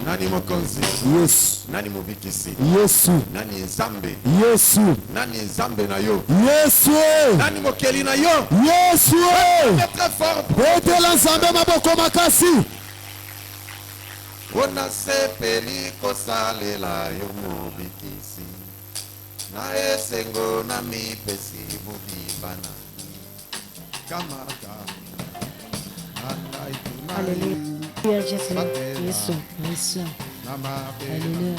Nani mokonzi. Yesu. Nani mubikisi. Yesu. Nani nzambe. Yesu. Nani nzambe na yo. Yesu. Nani mokeli na yo. Yesu. Très fort. Betela nzambe maboko makasi. Ona sepeli kosalela yo mobikisi. Na esengo na mipesi mubibana. Kamaka. Alléluia, Jésus. Jésus. Jésus. Alléluia.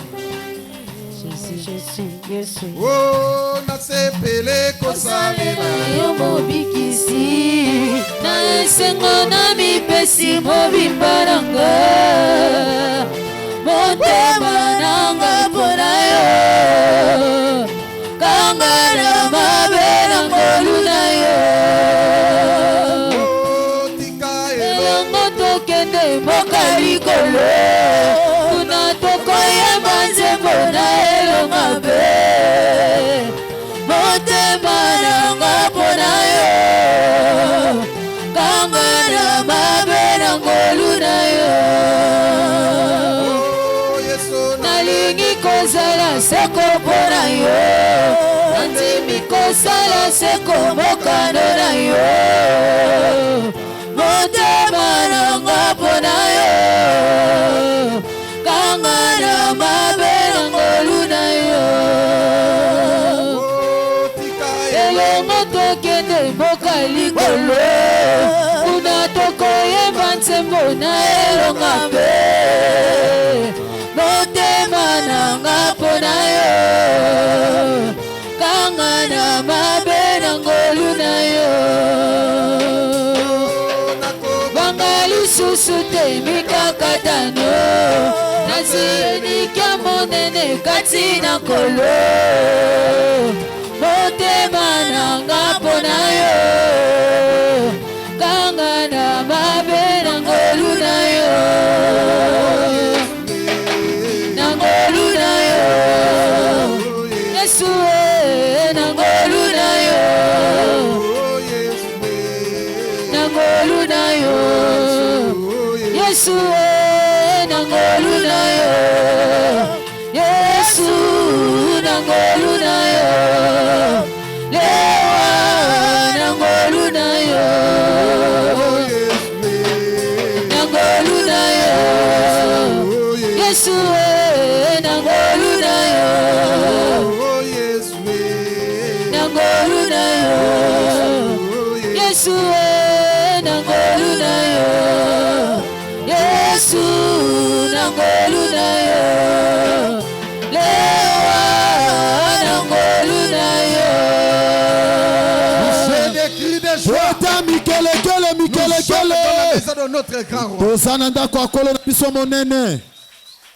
Jésus. Jésus. Oh, na sepele kosalela yo mobikisi. Na esengo na mipesi mobimbaranga. Motema nanga pona yo. Kangana mabela ngoluna yo. Kende mboka likolo tuna tokoya manzembo na elonga be motema nanga mpona yo kangana mabe na ngolu na yo nalingi kozala seko mpona yo nandimi kosala seko mokano na yo motema nanga mpona yo kangana mabe na ngolu na yo elongo tokende mboka likolo kuna tokoyeba nzembo na elonga mpe motema nanga mpona yo kangana mabe na ngolu na yo lisusu te mikakatano nasiyenika monene kati na kolo motema nanga mpona yo kangana mabe na ngolu na yo na ngolu na yo Yesu na ngolu na yo na ngolu na yo Yesu na ngolu na yo Yesu na ngolu na yo lewa na ngolu na yo na ngolu na yo Yesu na ngolu na yo na ngolu na yo Yesu na ngolu na yo Yesu na ngolu na yo lewa na ngolu na yo Jota mikelekele tozana ndako akolo na biso monene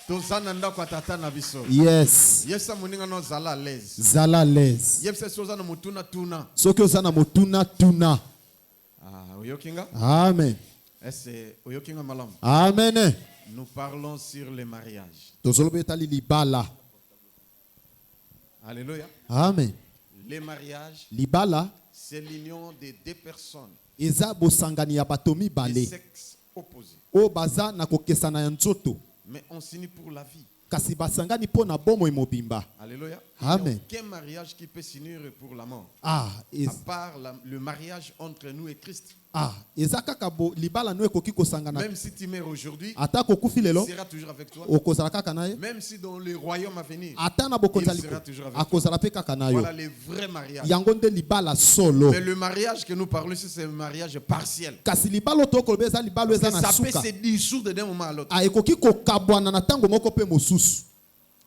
tozana ndako atata na biso yes yesa moninga no zala l'aise zala l'aise yesa sozana mutuna tuna soki ozana motuna tuna oyokinga amen est oyokinga malam amen nous parlons sur le mariage tozoloba etali libala alléluia amen le mariage libala c'est l'union de deux personnes eza bosangani ya bato mibale de sexe opposé o baza na kokesana ya nzoto mais on s'unit pour la vie kasi basangani mpo na bomoi mobimba alléluia amen quel mariage qui peut s'unir pour la mort à part le mariage entre nous et Christ eza kaka libala no ekoki kosangana même si tu meurs aujourd'hui ata kokufi lelo il sera toujours avec toi okozala kaka na ye même si dans le royaume à venir ata na bokonzi il sera toujours avec toi akozala pe kaka na yo voilà le vrai mariage yango nde libala solo mais le mariage que nous parlons ici c'est un mariage partiel kasi libala tokoloba eza libala eza na ça peut suka se dissoudre d'un moment à l'autre ekoki kokabwana na tango moko pe mosusu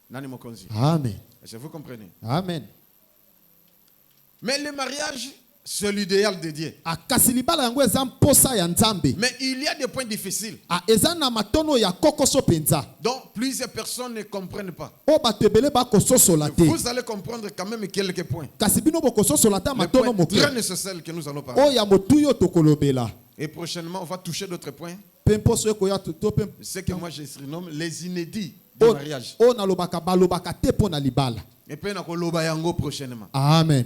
nani mokonzi amen est-ce que vous comprenez amen mais le mariage c'est l'idéal de Dieu. kasi libala yango eza mposa ya nzambe Mais il y a des points difficiles. eza na matono ya kokoso penza Donc plusieurs personnes ne comprennent pas. o bato ebele bakososola te Vous allez comprendre quand même quelques points. kasi bino bokososola ta Les matono points moke très nécessaires que nous allons parler. o ya motu yo tokolobela Et prochainement, on va toucher d'autres points. pe mposo ekoya to pe Ce que moi je surnomme les inédits du mariage. o nalobaka balobaka te mpo na libala Et puis on va yango prochainement. amen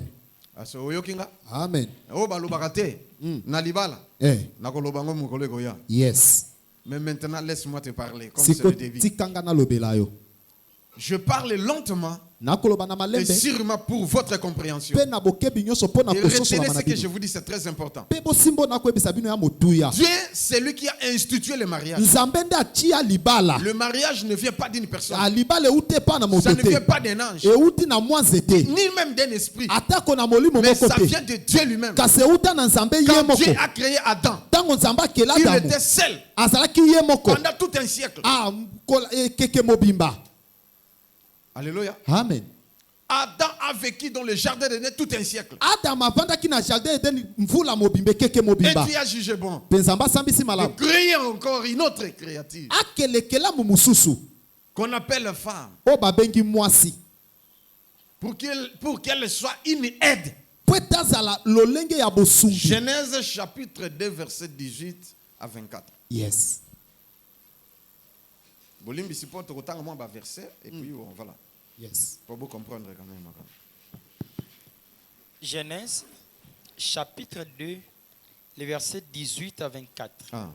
Aso oyokinga. amen O balobaka te na libala. eh Na koloba ngo mukolo ekoya. yes Mais maintenant, laisse-moi te parler, comme Siko c'est le début. tikanga na lobela yo. Je parle lentement Nakoloba na et malembe. sûrement pour votre compréhension. Pe na bokebi nyonso po na Et kososo retenez na ce que je manabino. vous dis, c'est très important. Pe bo simbo na koyebisa bino ya motuya. Dieu, c'est lui qui a institué le mariage. Nzambe nde atia libala. Le mariage ne vient pas d'une personne. A libala eute pa na Ça moto ne vient te. pas d'un ange, Euti na mwanze te. ni même d'un esprit. Atako na molimo Mais moko ça te. vient de Dieu lui-même. Kasi euta na Nzambe ye Quand moko. Dieu a créé Adam, Tango Nzambe akela il Adamu. était seul Azalaki ye moko. pendant tout un siècle. Ah, keke mobimba. Alléluia. Amen. Adam a vécu dans le jardin d'Éden tout un siècle. Adam avandaki na jardin Eden mvula mobimba keke Et mobimba. Dieu a jugé bon Pe Nzambe asambisi de malamu. créer encore une autre créature Akelekela mu mususu. qu'on appelle femme O babengi mwasi. pour qu'elle soit une aide. Po etazala lolenge ya bosungi. Genèse chapitre 2 verset 18 à 24. Yes. Bolimbi si poto kotanga mwa ba verset et puis voilà. Yes. Pour vous comprendre quand même. Genèse, chapitre 2, les versets 18 à 24. Ah.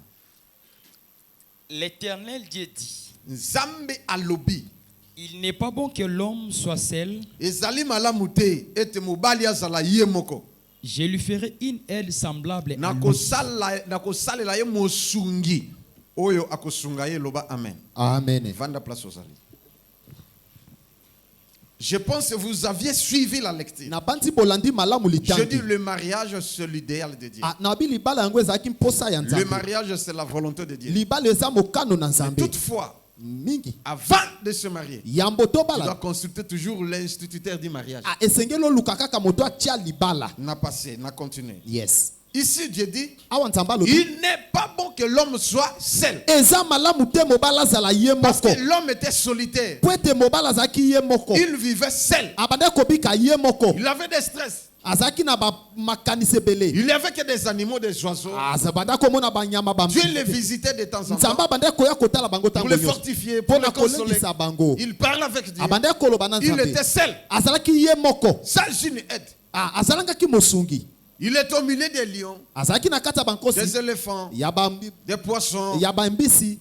L'Éternel Dieu dit, Nzambe alobi il n'est pas bon que l'homme soit seul. ezali malamu te ete mobali azala ye moko. Je lui ferai une aide semblable à lui. Nakosalela ye mosungi oyo akosunga ye loba amen. Amen. Vanda place aux alliés. Je pense que vous aviez suivi la lecture. Na bandi bolandi malamu Je litangi. dis le mariage c'est l'idéal de Dieu. Ah, na bi libala yango ezalaki mposa ya Le Nzambe. mariage c'est la volonté de Dieu. Libala eza mokano na Nzambe. Toutefois, Mingi. avant de se marier, Yambo tu dois tobala. consulter toujours l'instituteur du mariage. Ah, esengeli oluka kaka moto atia libala. N'a passé, n'a continué. Yes. Ici Dieu dit, Awa Nzambe alobi. il n'est pas bon que l'homme soit seul. Eza malamu te mobala azala ye Parce moko. que l'homme était solitaire. Po ete mobala azalaki ye moko. Il vivait seul. Abanda kobika ye moko. Il avait des stress. Azalaki na ba makanisi ebele. Il n'y avait que des animaux, des oiseaux. Azabanda komona banyama Dieu bambi. les visitait de temps en Nzambe temps abanda koya kotala bango pour tango les nyonso. fortifier, pour Pour les consoler. kolekisa bango. Il parle avec Dieu. Abanda koloba na Il Nzambe. était seul, Azalaki ye moko. sans une aide. Ah, azalangaki mosungi. Il est au milieu des lions, Azalaki na kati ya bankosi. des éléphants, Ya ba des poissons, ya bambisi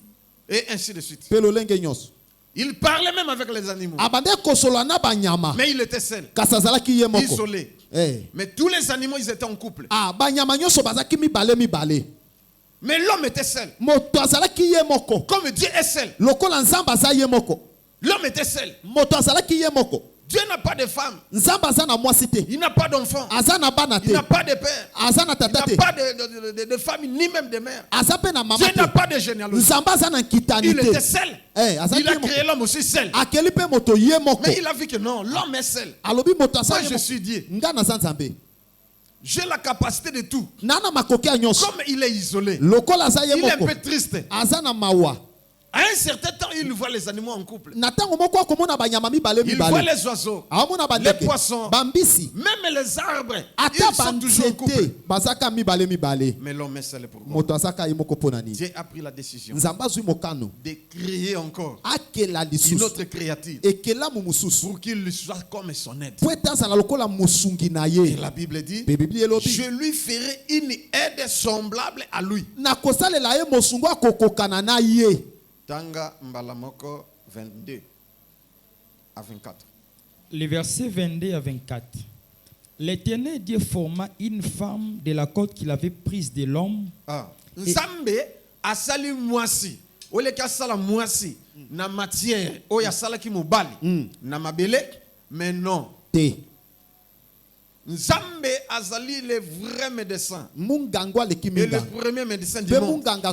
et ainsi de suite. pe lolenge nyonso. Il parlait même avec les animaux. Abanda kosola na banyama. Mais il était seul, Kasi azalaki ye moko. isolé. Eh. Mais tous les animaux, ils étaient en couple. Ah, banyama nyonso bazalaki mibale mibale. Mais l'homme était seul. Moto azalaki ye moko. Comme Dieu est seul, Lokola Nzambe aza ye moko. l'homme était seul. Moto azalaki ye moko. Dieu n'a pas de femme. Nzambe aza na mwasi te. Il n'a pas d'enfant. Aza na bana Il te. n'a pas de père. Aza na Il tata n'a te. pas de famille, ni même de mère. Aza pe na mama Dieu n'a te. pas de généalogie. Nzambe aza na nkitani Il était te. seul. Eh, azalaki Il a ye moko. créé l'homme aussi seul. Akeli pe moto ye moko. Mais il a vu que non, l'homme est seul. Alobi moto aza Moi, ye je moko. suis Dieu. Nga naza Nzambe. J'ai la capacité de tout. Nana makoki ya nyonso. Comme il est isolé, Lokola aza ye il est un moko. peu triste. Aza na mawa. À un certain temps, il voit les animaux en couple. Na tango moko akomona banyama mibale Il voit mibale. les oiseaux, Aomona les bandeke. poissons, Bambisi. même les arbres. Ata Ils sont toujours en couple. banzete bazaka mibale mibale. Mais l'homme est seul pour moi. Moto azaka ye moko pona nini. Dieu a pris la décision Nzambe azwi mokano. de créer encore Akela une lisusu. autre créature Ekelamu mususu. pour qu'il lui soit comme son aide. Po ete azala lokola mosungi na Et ye. la Bible dit, Pe Biblia elobi. je lui ferai une aide semblable à lui. Na kosalela ye mosungu akokokana na ye. Tanga Mbalamoko 22 à 24. Les versets 22 à 24. L'Éternel Dieu forma une femme de la côte qu'il avait prise de l'homme. Ah. Nzambe asali mwasi. Ole ka sala mwasi na matière oyo asalaki mobali na mabele, mais non. Te. Nzambe azali le vrai médecin Mungangwa leki et le minganga. premier médecin du Pe monde, munganga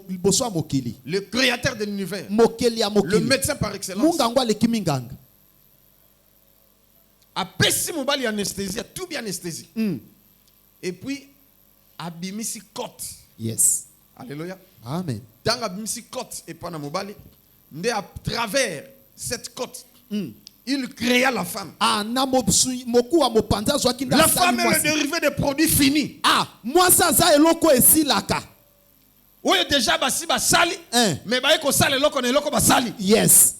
liboso ya mokili. le créateur de l'univers, Mokeli ya le mokili. médecin par excellence. Mungangwa leki minganga. Apesi mobali anesthésie, tout bien anesthésie. Et puis abimisi côte. Yes. Alléluia. Amen. Dans abimisi côte et pas na mobali, nde à travers cette côte, il créa la femme. Ah, na moku wa mopanza zwaki nda La sali femme est le mwasi. dérivé des produits finis. Ah, mwasi aza eloko esilaka. Oui, déjà basi basali, Hein. mais ba eko sale eloko na eloko basali. Yes.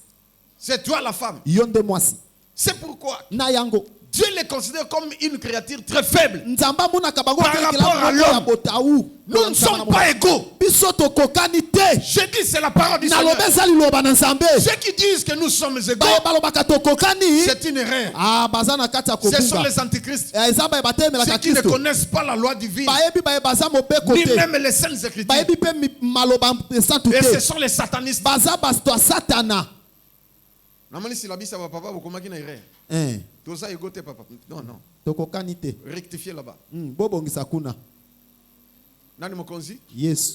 C'est toi la femme. Yonde mwasi. C'est pourquoi Na yango. Dieu les considère comme une créature très faible. Nzamba muna kabango Par kekela rapport à moko ya l'homme. botaou. Nous ne sommes pas égaux. Biso tokokani te. Je dis, c'est la parole du Seigneur. naloba eza liloba na nzambe Ceux qui disent que nous sommes égaux, baye balobaka tokokani c'est une erreur. baza na kati ya Ce sont kobunga les antichrists. eza baye batemelaka Ceux qui ne kristo connaissent pas la loi divine, bayebi baye baza mobeko ni te même les saintes écritures. bayebi mpe maloba esantu Et ce te sont les satanistes. baza bato ya satana Namani si la bise va papa, vous comment na erreur. Tout ça égoté papa. Non, non. tokokani te Rectifiez là-bas. bobongisa kuna Nani mokonzi? yesu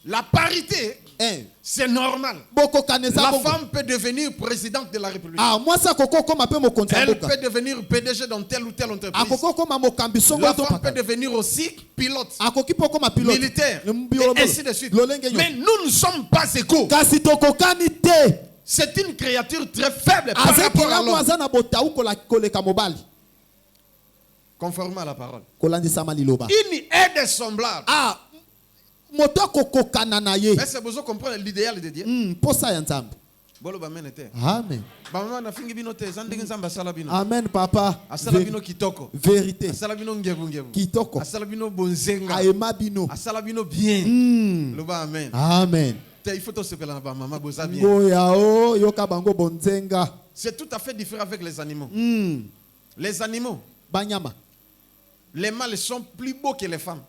La parité, c'est normal. bokokana eza La bongo. femme peut devenir présidente de la République. mwasi akoko okoma mpe mokonzi ya Elle mboka peut devenir PDG dans telle ou telle entreprise. akoki okoma mokambi songo La to femme peut paka devenir aussi pilote, akoki mpe okoma pilote militaire, Mbiolo- et ainsi de suite. lolenge nyonso. Mais nous ne sommes pas égaux. kasi tokokani te C'est une créature très faible par rapport à azekelamu l'homme. aza na botau koleka mobali Conformément à la parole. kolandisama liloba Il est semblable. moto akokokana na ye Mais c'est besoin de comprendre l'idéal de Dieu. mposa ya nzambe Bolo ba mene te. amen Ba mama na fingi bino te zandenge nzamba asala bino. amen papa Asala bino kitoko. vérité Asala bino ngebu ngebu. kitoko Asala bino bonzenga. aema bino Asala bino bien. Loba amen. amen Te il faut to sepela na ba mama boza bien. ngoya o yoka bango bonzenga C'est tout à fait différent avec les animaux. Les animaux, banyama les mâles sont plus beaux que les femmes.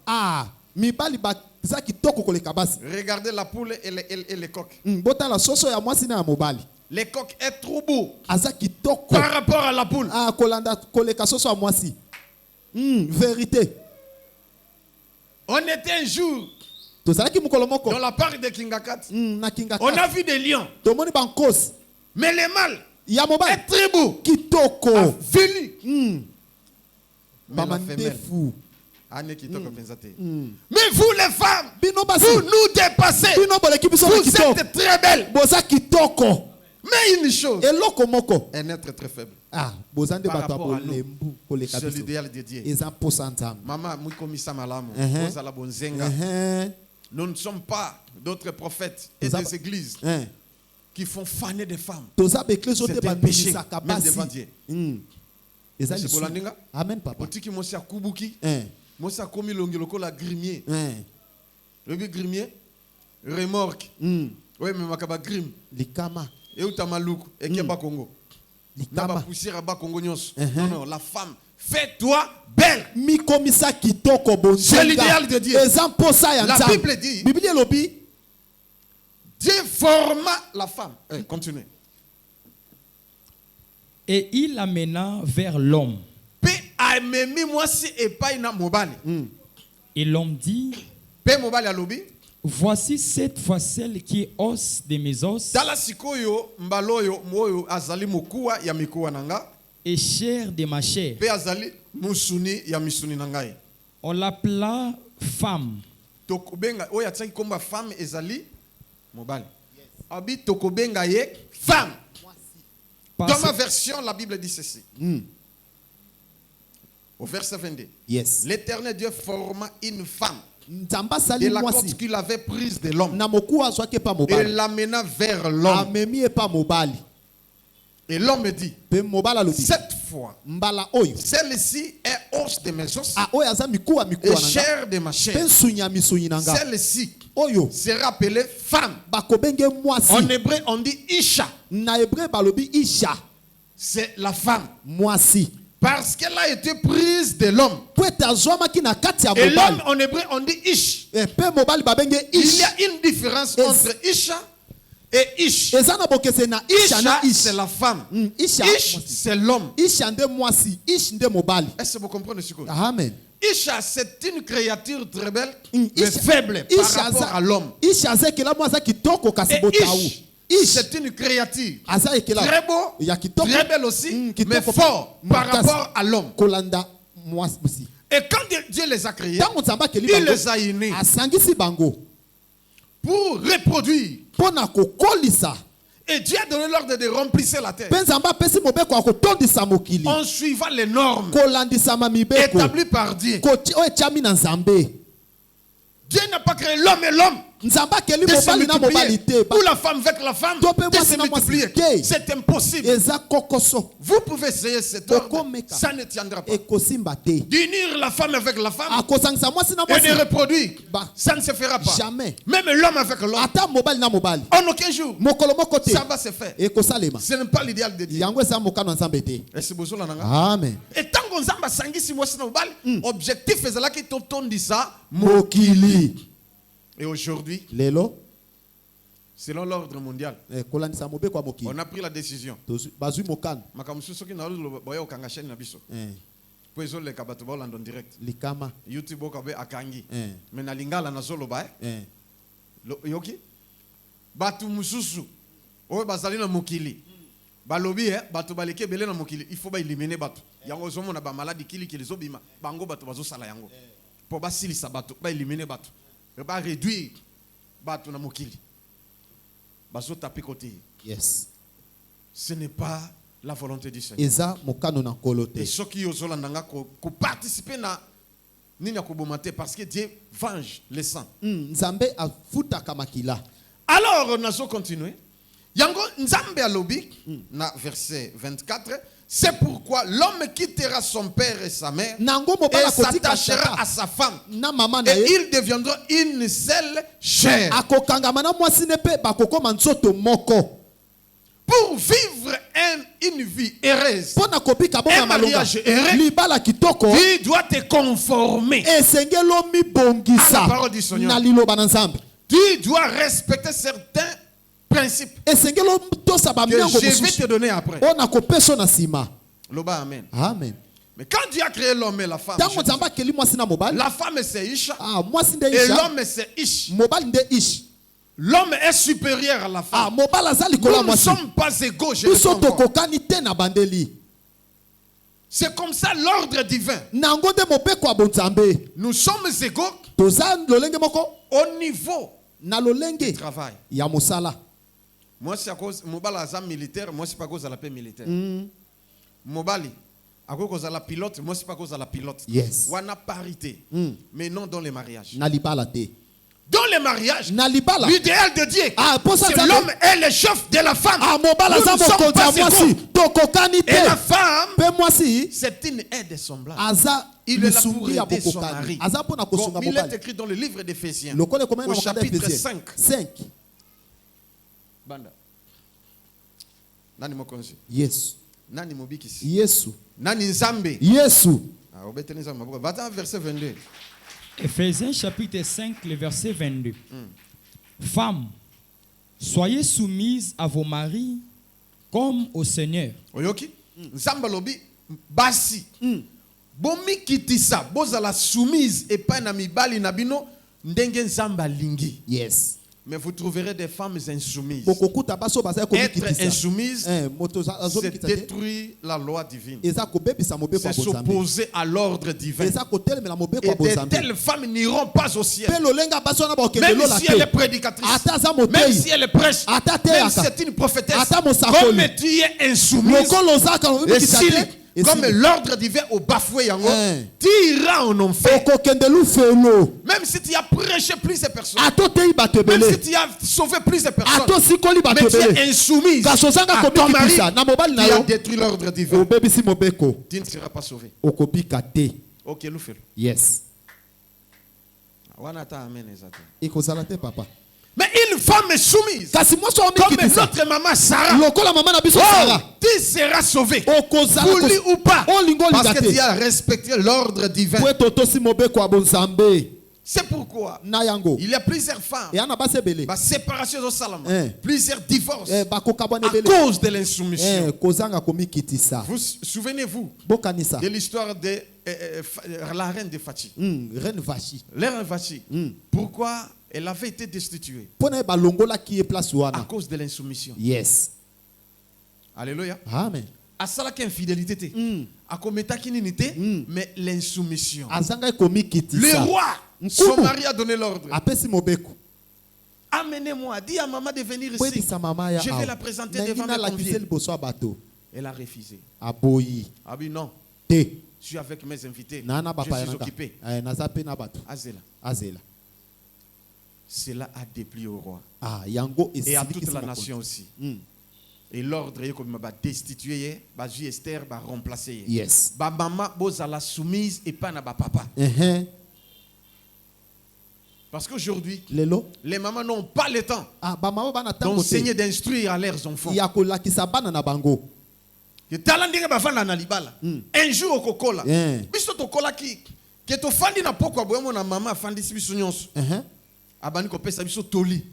mibali baza kitoko koleka basi Regardez la poule et les coqs. botala soso ya mwasi na ya mobali Les coqs est trop beau aza kitoko par rapport à la poule. kolanda koleka soso ya mwasi vérité On était un jour tozalaki mokolo moko dans la parc de Kingakat. na kinga On a vu des lions. tomoni bankosi Mais les mâles ya mobali est très beau. kitoko Velu. Mais la femelle. bamandefu Ane kitoko penzate. Mais vous les femmes, bino basi vous nous dépassez. bino boleki biso na Vous kitoko êtes très belles. boza kitoko Mais une chose, eloko moko un être très faible. boza nde Par bato ya rapport à bolembu koleka C'est biso l'idéal de Dieu. eza mposa nzambe Maman, moi comme ça malamu. Uh-huh. Oza la bonzenga. Nous ne sommes pas d'autres prophètes et Oza- des églises qui font faner des femmes. toza baeklesi oyo C'est te un péché, babimisaka même basi devant Dieu. eza Monsieur lisusu Bolandinga? amen papa Otiki mosi akubuki. Mosi akomi longiloko la grimier. Le grimier, remorque. Oui, mais makaba grim. likama Et où tamaluku et keba Congo. Naba likama poussière à bas Congo nyos. Non, non, la femme, fais-toi belle. mikomisa kitoko C'est l'idéal de Dieu. eza mposa ya La nzambe Bible dit, biblia elobi Dieu forma la femme. Continuez. Et il l'amena vers l'homme. Pe amemi mwasi epai na mobali. Et l'homme dit, Pe mobali alobi. voici cette fois celle qui est os de mes os Tala sikoyo mbaloyo moyo azali mokuwa ya mikuwa nanga. et chair de ma chair. Pe azali musuni ya misuni nangai. On l'appela femme. Tokobenga oya tsaki komba femme ezali mobali. Abi tokobenga ye femme. Parce, Dans ma version, la Bible dit ceci. Au verset 22. yes L'Éternel Dieu forma une femme nzambe de asali la côte mwasi qu'il avait prise de l'homme na mokuwa azwaki epa et mobali l'amena vers l'homme. amemi epa mobali Et l'homme dit, mpe mobali alobi cette fois, mbala oyo celle-ci est os de mes os oyo aza mikuwa et mikuwa na nga chair de ma mpe chair. nsuni ya misuni na nga Celle-ci oyo sera appelée femme. bakobenge mwasi En hébreu, on dit Isha. na hebreu balobi isha C'est la femme. mwasi Parce qu'elle a été prise de l'homme. po ete azwamaki na kati ya Et l'homme, mobali en hébreu, on dit Ish. mpe mobali babenge Il y ish a une différence entre Isha et Ish. eza na bokese na isha na Isha, ish c'est la femme. isha Ish, mwasi. c'est l'homme. isha nde mwasi ish nde mobali Est-ce que vous comprenez ce que amen Isha, c'est une créature très belle, mais Isha- faible par Isha rapport aza- à l'homme. isha aza ekelamu aza kitoko kasi Et botau Ish, ish c'est une créature aza ekelamu très beau, ya kitoko très belle aussi, kitoko mais fort par makasi. rapport à l'homme. kolanda mwasi Et quand Dieu les a créés, ntango nzambe akeli il bango les a unis asangisi bango pour reproduire. mpo na kokolisa Et Dieu a donné l'ordre de remplir la terre mpe nzambe apesi mobeko ya kotondisa mokili en suivant les normes kolandisama mibeko établies par Dieu. oyo etiami na nzambe Dieu n'a pas créé l'homme et l'homme nzamba keli de se mobali na mobali multiplier. te Ou la femme avec la femme To pe de mwasi se na mwasi multiplier. te. C'est impossible. eza kokoso Vous pouvez essayer cet ordre, Okomeka. ça ne tiendra pas. ekosimba te D'unir la femme avec la femme akosangisa mwasi na et de mwasi reproduire, Bah. ça ne se fera pas. Jamais. Même l'homme avec l'homme, ata mobali na mobali en aucun jour, mokolo moko te ça va se faire. ekosalema Ce n'est pas l'idéal de Dieu. yango eza mokano ya nzambe te Et c'est besoin là. amen Et tant qu'on zamba sangisi mwasi na mobali, objectif est là qui totondi ça. mokili Et aujourd'hui, lelo selon l'ordre mondial, kolandisa mobeko ya mokili on a pris la décision. bazwi mokano Makamusu soki na lo boya okanga chaîne na biso. Po ezo le kabato ba en direct. likama YouTube okabe akangi. Eh. Mais na lingala na solo ba. Yoki? Batu mususu. Owe bazali na mokili. Balobi batu baleke belé na mokili. Il faut ba éliminer batu. Yango zomo na ba maladie kili ki les obima. Bango batu bazo sala yango. Po ba silisa batu, ba éliminer batu. Ba réduire batu na mokili. Bazo taper côté. yes Ce n'est pas la volonté du Seigneur. eza mokano na nkolo te Et ceux qui osent participer na nini ya kobomate parce que Dieu venge les sangs. nzambe afutaka makila Alors on a continué. Yango nzambe alobi na verset 24, c'est pourquoi l'homme quittera son père et sa mère nango et mobali akotika s'attachera à tata sa femme na mama na et ye ils deviendront une seule chair. akokangama na mwasi ne mpe bakokoma nzoto moko Pour vivre une vie heureuse, mpo na kobika bona Un malonga mariage heureux. libala kitoko tu dois te conformer. esengeli À omibongisa la parole du Seigneur. na liloba na nzambe Tu dois respecter certains principes esengeli otosa que bamiango je vais te mosusu donner après. oyo nakopesa na nsima Loba amen. amen Mais quand Dieu a créé l'homme et la femme, ntango nzambe akeli mwasi na mobali la femme c'est Isha mwasi nde et isha l'homme c'est Ish. mobali nde ishi L'homme est supérieur à la femme. mobali aza likolo ya Nous ne mwasi sommes pas égaux. Je le biso comprends. tokokani te na bandeli C'est comme ça l'ordre divin. nango nde mobeko ya bonzambe Nous sommes égaux toza lolenge moko au niveau na du lolenge travail. ya mosala Moi c'est à cause mobali aza militaire, moi c'est pas à cause de la paix militaire. Mobali à cause de la pilote, moi c'est pas à cause de la pilote. Yes. Wana parité. Mais non dans les mariages. na libala te Dans les mariages, na libala l'idéal de Dieu, pour ça, c'est ça l'homme est le chef de la femme. mobali Nous aza ne sommes mokonzi pas ya mwasi égaux. tokokani Et la te femme, mpe mwasi c'est une aide semblable. aza Il est là pour lisumbi ya aider son bokokani mari. aza mpo na kosunga Comme il est mobali écrit dans le livre d'Éphésiens, lokola ekomani na au mokanda chapitre Efesiens 5. 5 Banda. Nani mokonzi? yesu Nani mobikisi? yesu Nani nzambe? yesu Ah, obeteni nzambe maboko. Va-t'en verset 22. Éphésiens chapitre 5, le verset 22. Femmes, soyez soumises à vos maris comme au Seigneur. Oyoki? Nzambe lobi basi. Bomi kitisa, bozala soumise et pas na mibali na bino ndenge nzambe alingi. yes Mais vous trouverez des femmes insoumises. bokokuta baso baza Être komikitisa insoumise, moto c'est azomikisa te détruire la loi divine. eza kobebisa mobeko ya C'est bonzambe s'opposer à l'ordre divin. eza kotelemela mobeko Et ya de bonzambe telles femmes n'iront pas au ciel. mpe lolenga basi wana bakokende Même lola si elle est te prédicatrice, ata aza même motei si elle est prêche, Ata te même yaka. si c'est une prophétesse, Ata mosakoli. comme tu es insoumise, lokolo ozaka et omikisa si, te comme esili. l'ordre divin au bafoué yango, tu iras en enfer. okokende lufelo Même si tu as prêché plus de personnes, atotei bato même ebele si tu as sauvé plus de personnes, atosikoli bato mais tu ebele es insoumise kasi ozanga à ton mari, komikisa na mobali na tu as yo détruit l'ordre divin. obebisi mobeko Tu ne seras pas sauvé. okobika te Ok, l'oufel. yes Wanata amen ezata. ekozala te papa Mais une femme soumise, kasi mwasi comme omikitisa notre maman Sarah, lokola mama na biso oh, sara tu seras sauvé. okozala Voulu ou pas, olingo parce olinga que tu te as respecté l'ordre divin. po etotosi mobeko ya bonzambe C'est pourquoi na yango il y a plusieurs femmes, eya na basi ebele ma séparation au salama, Eh. plusieurs divorces bakokabwana à ebele cause de l'insoumission. kozanga komikitisa Vous souvenez-vous bokanisa de l'histoire de la reine de Fachi. reine vachi La reine Fachi, pourquoi elle avait été destituée? mpo na ye balongolaki ye place À wana cause de l'insoumission. yes Alléluia. amen Asalaki infidélité te. Akometaki nini te, mais l'insoumission. azangai Le komikitisa roi, son mari a donné l'ordre. apesi mobeko Amenez-moi, dis à maman de venir po ici. ebisa mama ya Je vais awa la présenter nangi devant mes nalakise conviés. liboso ya bato Elle a refusé. aboyi Ah oui, non. te Je suis avec mes invités. naa na Je bapaya suis nanga occupé. naza mpe na bato Azela. azela cela a déplu au roi. Ah, yango Et à toute la nation aussi. Mm. Et l'ordre est comme va destituer, va juger Esther, va remplacer. Yes. Ba maman boza la soumise et pas na ba papa. Parce qu'aujourd'hui, Lelo. les mamans n'ont pas le temps Ah, ba mama bana tango d'enseigner, d'instruire à leurs enfants. ya kolakisa bana na bango. Que talent ndenge bavanda na libala. Un jour au kokola. Biso to kola ki que to fandi na poko boyemo na mama fandi si biso nyonso. Abani ko pesa biso toli.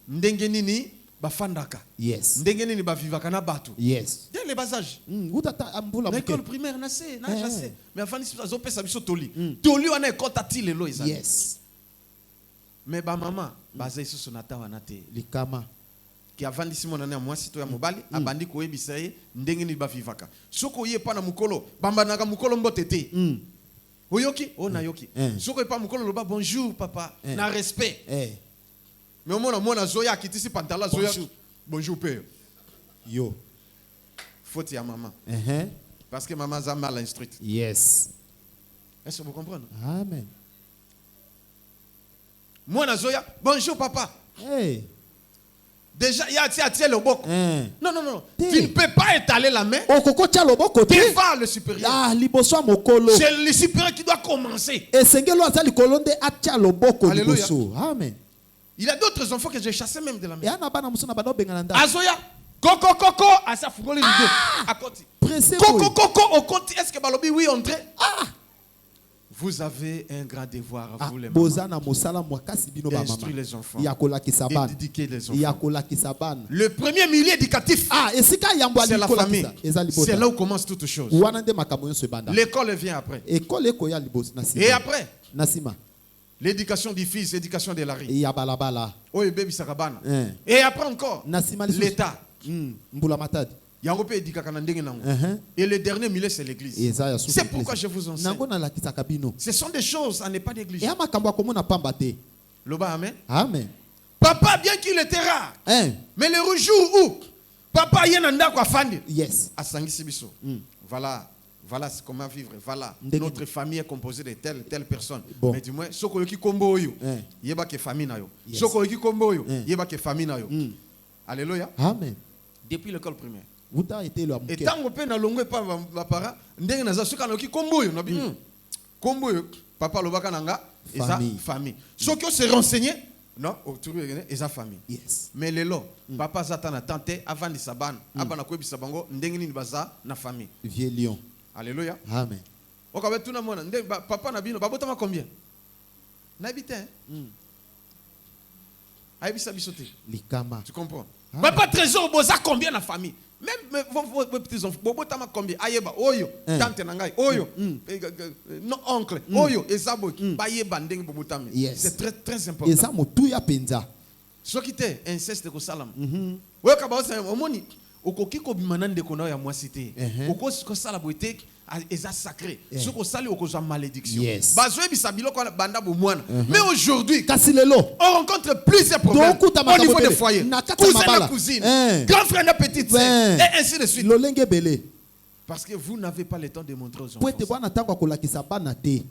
Ndenge nini bafandaka. Yes. Ndenge nini bavivaka na bato. Yes. Dès les bas âges. Utata ambula muke. L'école primaire na se, na jase. Mais afandi si biso pesa biso toli. Toli wana ekota ti lelo ezali. Yes. Mais ba maman baza iso sonata wana te. Likama. Qui avandi si monana mwasi to ya mobali abandi ko yebisa ye ndenge ni bavivaka. Soko ye pa na mukolo bambanaka mukolo mbote te. Oyoki na yoki. Soko ye pa mukolo loba bonjour papa na respect. Mais au moins mona zoya kitisi pantala zoya bonjour père. Yo. Faute ya maman. Parce que maman a mal instruite. Yes. Est-ce que vous comprenez? Amen. Mona zoya bonjour papa. Hey. Déjà, il y a le bok. Non. Hey. Tu ne peux pas étaler la main Okoko tia loboko te. devant le supérieur. Ah, liboso mokolo. C'est le supérieur qui doit commencer. Esengelo azali kolonde atia loboko Alléluia. liboso. Amen. Il y a d'autres enfants que j'ai chassés même de la maison. Ya na bana musuna bana bengana nda. Azoya, coco, asa fungoli rideau. À côté. Pressé. Coco, au côté. Est-ce que Balobi, oui, André? Vous avez un grand devoir à vous les mamans. Bozana mosala mwakasi bino ba mama. Instruire les enfants. Yakola kisabana. Éduquer les enfants. Yakola kisabana. Le premier milieu éducatif, Ah, esika yambo c'est la alikola famille. kisa. Ezali bota. C'est là où commence toutes choses. Wana nde makambo nyonso ebanda. L'école vient après. Ekole ekoya liboso na sima. Et après, Nasima. l'éducation du fils, l'éducation de la rue. Ya balabala. Oh, baby Sarabana. Et après encore, Nasima lisusu. l'État. Mbula matadi. Yango pe éduquer kana ndenge nango. Et le dernier milieu, c'est l'église. Eza ya susu. C'est pourquoi je vous enseigne. Nango na lakisa kabino. Ce sont des choses à ne pas négliger. Ya makambo akomona pamba te. Loba, amen. Amen. Papa, bien qu'il était rare, mais le jour où papa y en a quoi fandi, Yes. asangisi biso. Voilà comment vivre. Voilà, Ndenge. notre famille est composée de telle personne. Bon. Mais dis-moi, soko yoki kombo yo, yeba ke famille na yo. Yes. Soko yoki kombo yo, yeba ke famille na yo. Alléluia. Amen. Depuis l'école primaire. Wuta été le Et amuke. tant que na longwe pa ba para, ndenge na za soka yoki kombo yo, nabi. Kombo yo, papa lobaka nanga, eza famille. Soko se renseigner, non, autour eza famille. Yes. Mais lelo, papa zata na tante avant de saban, abana ko ebisa bango ndenge nini baza na famille. Vieux lion. Alléluia. Amen. Okabe tuna mona ndenge papa na bino babotama combien? Na habité. Aibisa bisote. Likama. Tu comprends? Ah. Papa trésor boza combien na famille? Même vos petits enfants, bobotama combien? Ayeba oyo, tante na ngai, oyo, non oncle, oyo, ezabo, bayeba ndenge bobotami. Yes. C'est très très important. Eza motuya penza. Soki te inceste ko salam. Oyo ka baosa omoni okoki ko bimana ndeko na ya mwasi te. Okoki ko sala boite eza sacré. Soko sali okozwa malédiction. Yes. Bazoe bisabilo ko banda bo mwana. Mais aujourd'hui, Kasi lelo. on rencontre plusieurs problèmes au niveau des foyers. Cousin na cousine, grand frère na petite sœur, et ainsi de suite. Lolenge belé. Parce que vous n'avez pas le temps de montrer aux enfants. Po ete bwana tango akolakisa bana te.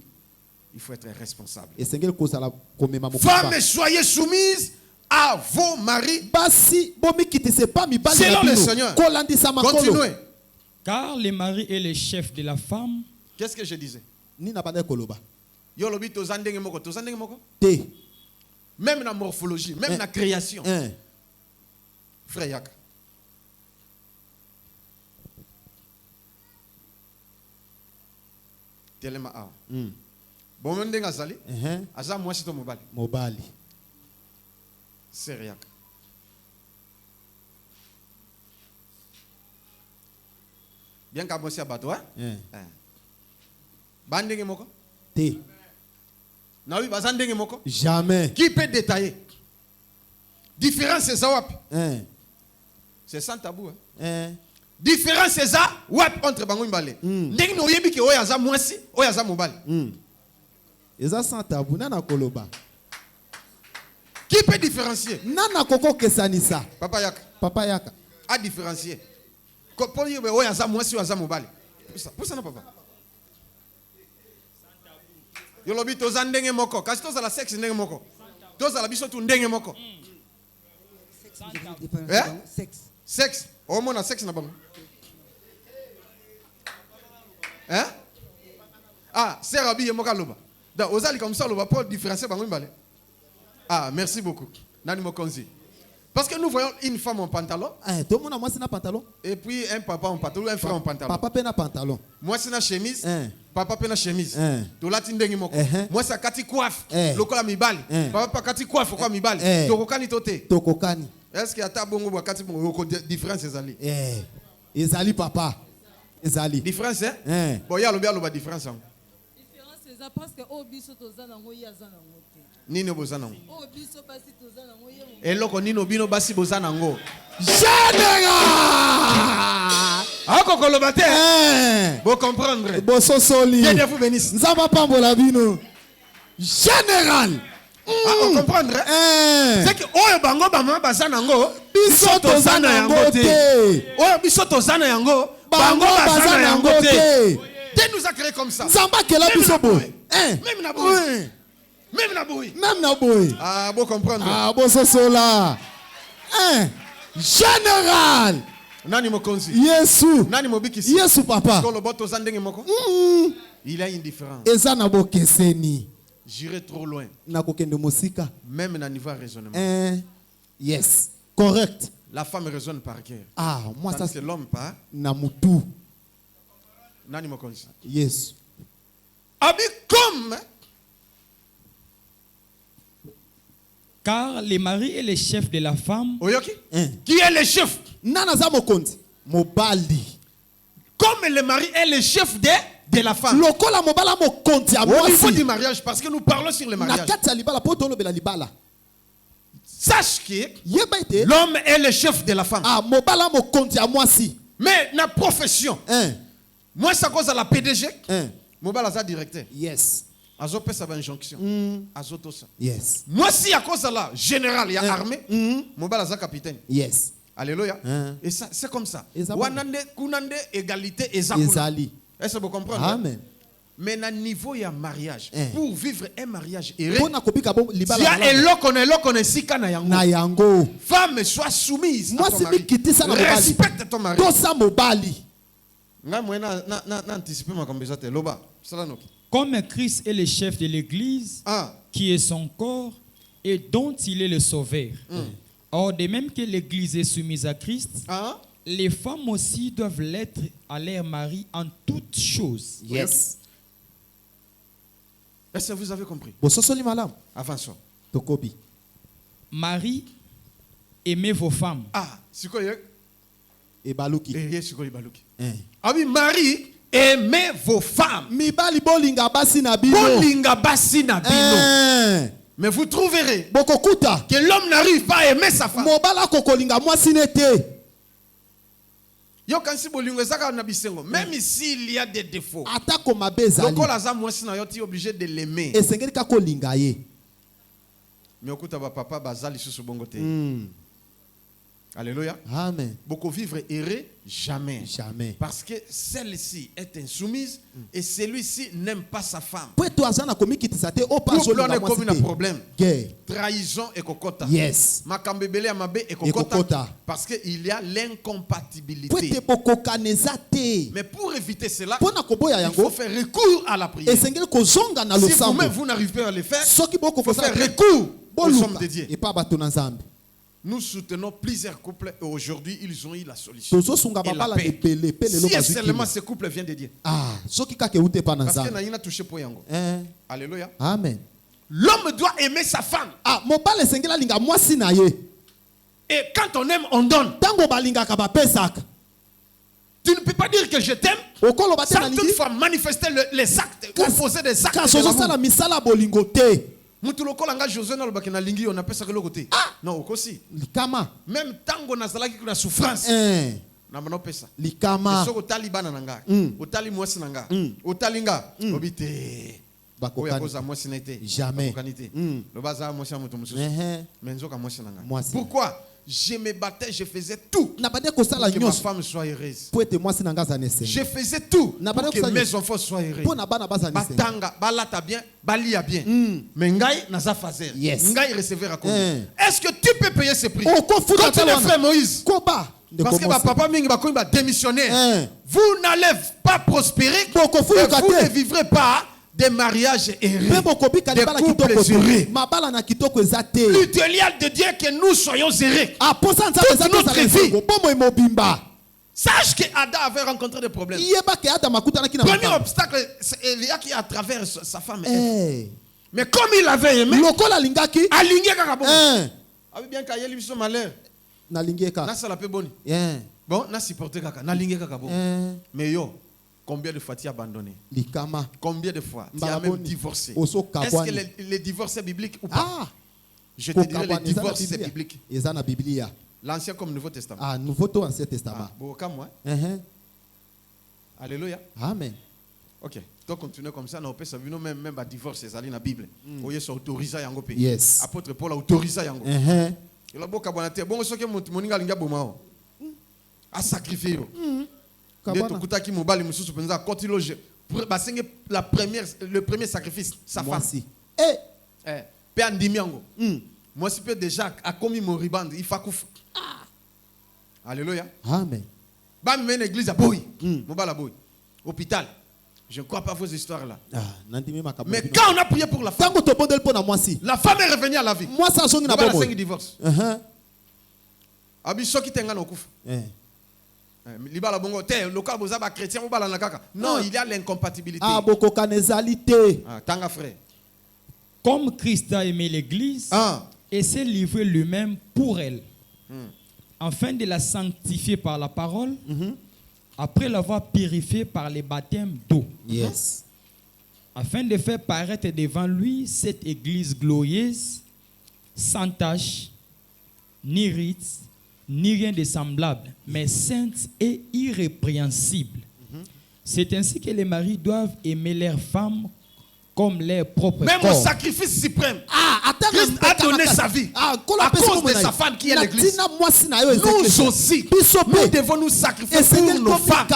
Il faut être responsable. Esengeli kozala komema mokuba. Femmes, soyez soumises à vos maris. Basi bomi kitise pa mibali Selon na le bino. Seigneur. Kolandisa makolo. Continuez. Car le mari est le chef de la femme. Qu'est-ce que je disais? Ni na bana koloba. Yo lobi tozandenge moko, tozandenge moko. Te. Même dans la morphologie, même dans la création. Frère Yaka. Telema a. Bon monde ngazali. Aza mwasi to mobali. Mobali. C'est Yaka. Bien qu'à bosser à bateau, hein? Bandenge moko? Te. Na oui, bazandenge moko? Jamais. Qui peut détailler? Différence c'est ça wapi? C'est sans tabou, hein? Différence c'est ça wapi entre bango mbale. Ndenge no yebi ke oya aza mwasi, oya aza mobali. Eza sans tabou nana koloba. Qui peut différencier? Nana koko kesanisa. Papa Yaka. Papa Yaka. A différencier. Pour dire oya aza mwasi, oya aza mobali. Pour ça non papa. Yo lobi tozandenge moko, kasi tozala sexe ndenge moko. tozala biso tu ndenge moko. Sexe. Sexe. Au moins na sexe na bango. Hein? Ah, c'est Rabbi Yemoka Loba. Donc, aux alliés comme ça, on va pas différencier bango mbale. Ah, merci beaucoup. Nani mokonzi. Parce que nous voyons une femme en pantalon. Tout le monde a moi c'est un pantalon. Et puis un papa en pantalon, un frère en pantalon. Papa peine un pantalon. Moi c'est une chemise. Papa peine une chemise. To lati ndengi moko. Moi c'est kati coiffe. Lokola mibali. Papa kati coiffe quoi mibali. To kokani tote. To kokani. Est-ce qu'il y a ta bongo kati bongo différence ezali? Ezali papa. Ezali. Différence hein? Bon ya lobi aloba différence. Différence c'est parce que obiso tozana ngoyi azana ngote. Nini bozana ngo? Obiso basi tozana ngoyi. Eloko nino bino basi bozana ngo. Général! Ah kokoloba te. Bo comprendre. Bo sosoli. Dieu vous bénisse. Nzamba pambola bino. Général! Ah, on comprendre? C'est que oyo bango bama bazana ngo biso tozana yango te. Oyo biso tozana yango bango bazana yango te. Dieu nous a créé comme ça. Nzamba kela biso bo. Même na boy. Même na boy. Même na boy. Ah, bon comprendre. Ah, bon sosola. Général! Nani mokonzi? Yesu. Nani mobikisi? Yesu papa. Ko loboto zandenge moko? Il y a une différence. Eza na bokeseni. J'irai trop loin. Na kokende mosika. Même na niveau raisonnement. Yes. Correct. La femme raisonne par cœur. Ah, moi ça c'est l'homme par na mutu. Nani mokonzi? Yes. Abi comme car les maris et les chefs de la femme. Oyoki? Qui est le chef? Nana za mokonzi. Mobali. Comme le mari est le chef de la femme. Lokola mobala mokonzi a au niveau du mariage, parce que nous parlons sur le mariage. Na kati libala poto lobela libala. Sache que l'homme est le chef de la femme. Ah, mobala mokonzi a mwasi. Mais la profession. Moi ça cause à la PDG. Mobala za directeur. Yes. Azo pesa ba injonction. Azo tosa. Yes. Moi si à cause là général il y a armée. Mobala za capitaine. Yes. Alléluia. Et ça c'est comme ça. Wanande kunande égalité ezali. Est-ce que vous comprenez? Amen. Mais à niveau ya mariage, pour vivre un mariage heureux, il y a eloko sika na yango. Femme soit soumise à ton mari. Respecte ton mari. Tosa mobali. Comme Christ est le chef de l'église, qui est son corps et dont il est le sauveur. Or, de même que l'église est soumise à Christ, les femmes aussi doivent l'être à leur mari en toutes choses. Yes. Est-ce que vous avez compris? Avançons. Tokobi. Marie, aimez vos femmes. Ah, c'est quoi? Et baluki. Ah oui, Marie, aimez vos femmes. Mibali bolinga basi na bino. Bolinga basi na bino. Mais vous trouverez que l'homme n'arrive pas à aimer sa femme. Mobala kokolinga mwasi nete. Yo kansi bolingo ezaka na bisengo. Même s'il y a des défauts. Atako mabeza. Lokola za mwasi na yo ti obligé de l'aimer. Esengeli ka kolinga ye. Mais okuta ba papa bazali susu bongo te. Alléluia. Amen. Beaucoup vivre heureux jamais. Jamais. Parce que celle-ci est insoumise et celui-ci n'aime pas sa femme. Couple on est comme un problème. Trahison et kokota. Yes. Makambebele amabe et kokota. Parce qu'il y a l'incompatibilité. Mais pour éviter cela, il faut faire recours à la prière. Si vous-même vous n'arrivez pas à le faire, il faut faire recours aux hommes de Dieu. Nous soutenons plusieurs couples et aujourd'hui ils ont eu la solution. Et la paix. Si seulement ce couple vient de Dieu. Parce que n'a touché pour yango. Alléluia. Amen. L'homme doit aimer sa femme. Et quand on aime, on donne. Tu ne peux pas dire que je t'aime sans toutefois manifester les actes ou poser des actes de Mutuloko José na lobaki na lingi on appelle ça que côté. Non okosi. Likama. Même tango na zalaki kuna souffrance. Na mano pesa. Likama. Soko tali bana nanga. Otali mwasi nanga. Otalinga. Obite. Oya koza mwasi nete. Jamais. Le baza mwasi mutu mususu. Menzo ka mwasi nanga. Pourquoi? je me battais, je faisais tout Na bande pour kosala que ma nyonso. femme soit heureuse. Po ete mwasi na nga aza na esengo. Je faisais tout Na pour bande que kosala mes nyonso. enfants soient heureux. Po na bana baza na esengo. Batanga, balata bien, balia bien. Mais ngai naza fazer. Yes. Ngai recevoir à combien? Est-ce que tu peux payer ce prix? Okofuta Continue, tala frère Moïse. Koba. Parce que ma papa mingi ba koyi ba démissionner. Vous n'allez pas prospérer. Boko Et fuka vous te. ne vivrez pas des mariages heureux. Pe bokobika Des libala couples kitoko heureux. te. Mabala na kitoko eza te. L'idéal de Dieu est que nous soyons heureux. Aposa nzambe eza Toute notre tozala vie. esengo. Bomo emobimba. Sache que Adam avait rencontré des problèmes. Yeba ke Adam akutanaki na Premier makambo. obstacle, c'est Elia qui à travers sa femme. Eh. Mais comme il avait aimé, Lokola lingaki. aligné kaka bon. Eh. Abi bien kayeli biso malheur. Na lingeka. Na sala pe boni. Eh. Bon, na supporté kaka, na lingé kaka bon. Eh. Mais yo, combien de fois tu as abandonné? Likama. Combien de fois tu as Mbalaboni. même divorcé? Oso Est-ce kabwani. que les divorces est biblique ou pas? Ah. Je te dirais les Kokabwani, eza na divorces c'est Biblia. biblique. Eza na Biblia. L'Ancien comme le Nouveau Testament. Ah, Nouveau to Ancien Testament. Bon, comme moi. Alléluia. Amen. Ok. Donc continuer comme ça, on peut savoir même à divorce, c'est dans la Bible. Oye sont autorisé yango pays. Yes. Apôtre Paul a autorisé yango. Il a beaucoup abonné. Bon, ce que moninga linga bomao. A sacrifié. Dès que kutaki mobali mususu penza continuer le premier sacrifice sa femme. Eh. Pe andimi yango. Moi si peut déjà a commis mon riband, il faut kouf. Alléluia. Amen. Ba me l'église à boy. Mobala boy. Hôpital. Je ne crois pas vos histoires là. Ah, nandimi makambo. Mais quand on a prié pour la femme, Tango to bondel po na mwasi. la femme est revenue à la vie. Moi ça zongi na Mobala bomo. 5 divorce. Abi soki tenga no kufa. Libala bongo te local boza ba chrétien mobala na kaka. Non, il y a l'incompatibilité. Ah boko kanezalité. Tanga frère. Comme Christ a aimé l'Église et s'est livré lui-même pour elle, afin de la sanctifier par la parole, après l'avoir purifiée par les baptêmes d'eau, Yes. afin de faire paraître devant lui cette Église glorieuse, sans tache, ni rite, ni rien de semblable, mais sainte et irrépréhensible. C'est ainsi que les maris doivent aimer leurs femmes comme leur propre Même corps. au sacrifice suprême. Attends, Christ a donné sa vie à cause de sa femme qui est l'église. Nous aussi, nous devons nous sacrifier pour nos femmes.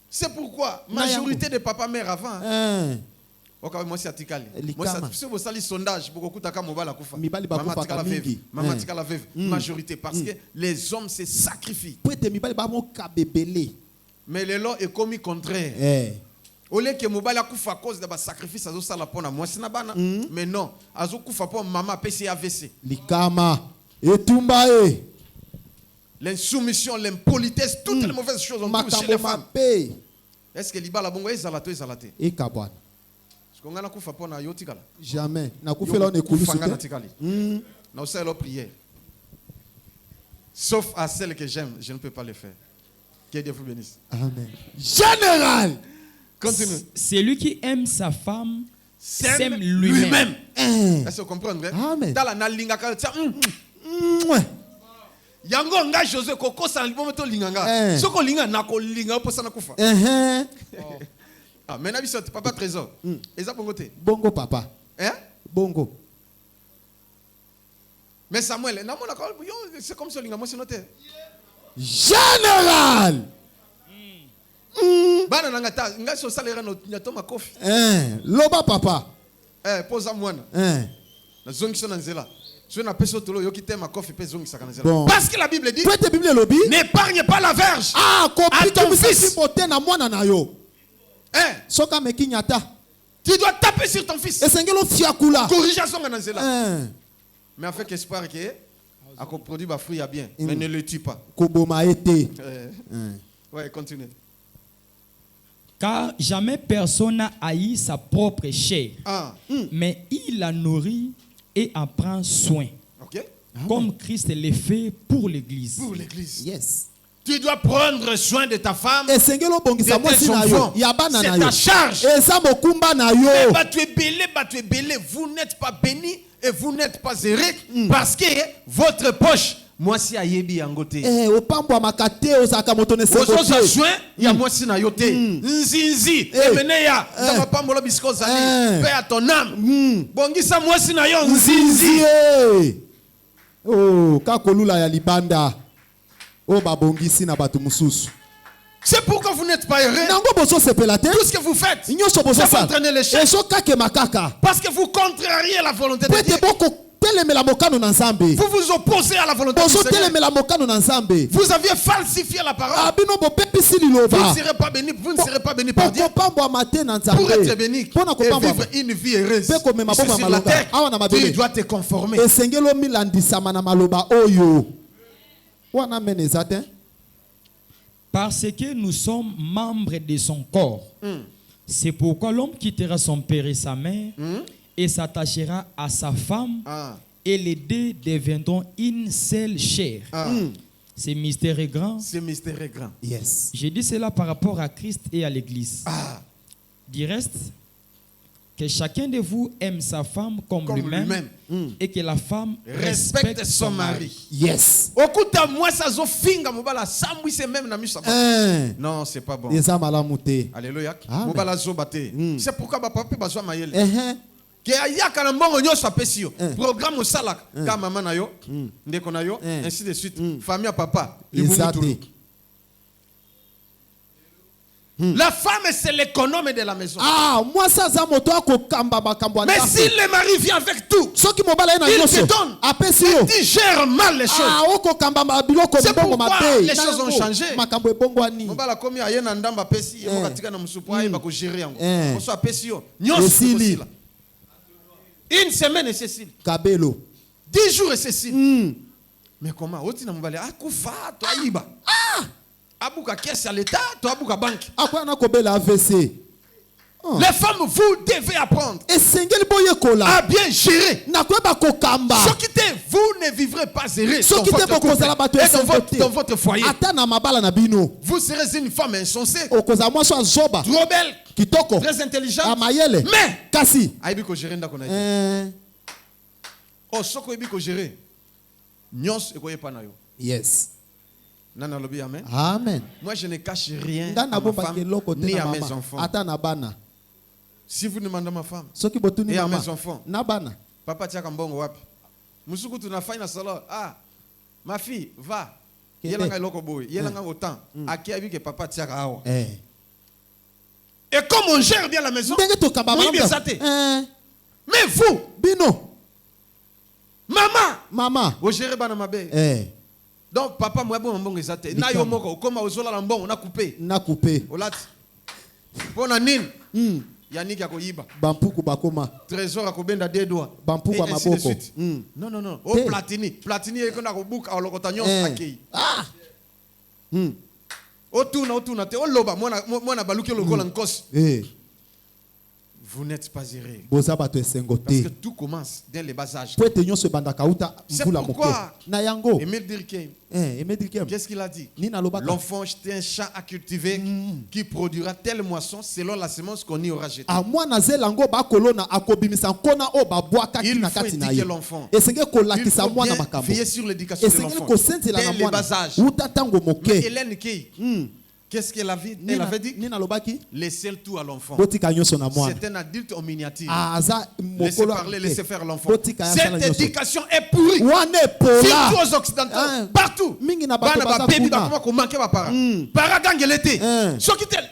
C'est pourquoi majorité des papas mères avant. Moi c'est atikali. Moi c'est vous savez sondage beaucoup kutaka mobala kufa. Maman tika la veuve. Majorité parce que les hommes se sacrifient. Mais le lot est commis contraire. Au lieu que mobile a kufa à cause de ba sacrifice azo sala pona moi sina bana. Mais non, azo kufa pour maman PC AVC. Likama etumba e. L'insoumission, l'impolitesse, toutes les mauvaises choses ont touché les femmes. Est-ce que libala bongo ezalato ezalate? Ekabwana. Est-ce qu'on a kufa pona yotikala? Jamais. Na kufela on ekulu sur na osala prière. Sauf à celle que j'aime, je ne peux pas le faire. Que Dieu vous bénisse. Amen. Général. Continue. Celui qui aime sa femme s'aime lui-même. Est-ce que vous comprenez? Amen. Dans la nalinga ka yango nga José koko sa libo meto linganga. Soko linga na ko linga pour ça na kufa. Ah, maintenant biso papa trésor. Eza bongo te. Bongo papa. Bongo. Mais Samuel, na mona ko c'est comme ça linga moi c'est noté. Général. Bana nanga ta nga so salera no nyatoma kofi. Loba papa. Posa mwana. Na zongi so na nzela. Je n'appelle ça tolo yoki tema kofi pe zongi sakana nzela. Bon. Parce que la Bible dit n'épargne pas la verge. Ah, à ton fils. Na mwana na yo. Soka mekinyata. Tu dois taper sur ton fils. Esengelo fiakula. Corrigation na nzela. Mais avec espoir que a produit ba fruit à bien, mais ne le tue pas. Koboma été. Ouais, continue. Car jamais personne n'a haï sa propre chair, mais il la nourrit et en prend soin. Okay. Comme Christ l'a fait pour l'Église. Pour l'Église. Yes. Tu dois prendre soin de ta femme. Et c'est ta charge. Mais tu es belé, vous n'êtes pas béni et vous n'êtes pas heureux parce que votre poche moi si ayebi yango te. opambwa makate ozaka moto ne Ozo za soin ya moi si na yote. Nzinzi emeneya za pambola bisko zali paix à ton âme. Bongisa moi si na yo nzinzi. Oh kakolula ya libanda. O babongisi na batu mususu. C'est pourquoi vous n'êtes pas heureux. Tout ce que vous faites, c'est vous entraîner les chefs. Parce que vous contrariez la volonté de Dieu. Vous vous opposez à la volonté de Dieu. Vous aviez falsifié la parole. Vous ne serez pas béni, vous ne serez pas béni par Dieu. Pour être béni et vivre une vie heureuse ici sur la terre, tu dois te conformer. Parce que nous sommes membres de son corps. C'est pourquoi l'homme quittera son père et sa mère et s'attachera à sa femme et les deux deviendront une seule chair. Ce mystère est grand. Ce mystère est grand. Yes. J'ai dit cela par rapport à Christ et à l'Église. Du reste, que chacun de vous aime sa femme comme lui-même et que la femme respecte son mari. Yes. Non, c'est pas bon. Alléluia. C'est pourquoi papa bazwa mayele. Que ayaka na mbongo nyoso apesi programme osala ka mama na yo, ndeko na yo, ainsi de suite. Famille à papa, la femme, c'est l'économe de la maison. Mais si le mari vient avec tout, il te donne et tu gères mal les choses. C'est pourquoi les choses ont changé. Une semaine et Cécile. 10 jours et Cécile. Mais comment? Abuka caisse à l'État, toi abuka banque. Les femmes, vous devez apprendre à bien gérer. Vous ne vivrez pas heureux dans votre foyer. Vous serez une femme insensée, trop belle, très intelligente, mais aibiko gérer ndako na yo. Soko aibiko gérer. Nyos ekoye pa na yo. Yes. Nana lobi amen. Amen. Moi je ne cache rien à ma femme ni à mes enfants. Si vous demandez à ma femme et à mes enfants, papa tia kambongo wapi? Musuku tunafanya na sala. Ma fille, va. Yelanga loko boy, yelanga autant. Aki abi que papa tia ka awa. Et comme on gère bien la maison, oui, bien ça. Mais vous, Bino, maman, vous gérez bana mabe. Donc papa moi bon mbongo ezate. Na yo moko koma ozola la mbongo na coupé. Olati. Pona nini? Yannick ya koyiba. Bampuku bakoma. Trésor akobenda deux doigts. Bampuku ya maboko. Non. Oh Platini ekona kobuka olokota nyonso akei. Otuna te oloba mwana baluki lokola nkosi. Vous n'êtes pas heureux. Parce que tout commence dès les bas âges. C'est pourquoi Emile Durkheim, qu'est-ce qu'il a dit? L'enfant est un champ à cultiver qui produira telle moisson selon la semence qu'on y aura jetée. Il faut éduquer l'enfant. Il faut bien veiller sur l'éducation de l'enfant dès les bas âges. Mais Hélène Key, qu'est-ce qu'elle avait dit? Elle avait dit laissez tout à l'enfant. C'est un adulte en miniature. Laissez parler, laissez faire l'enfant. Cette éducation est pourrie. Surtout aux Occidentaux. Partout.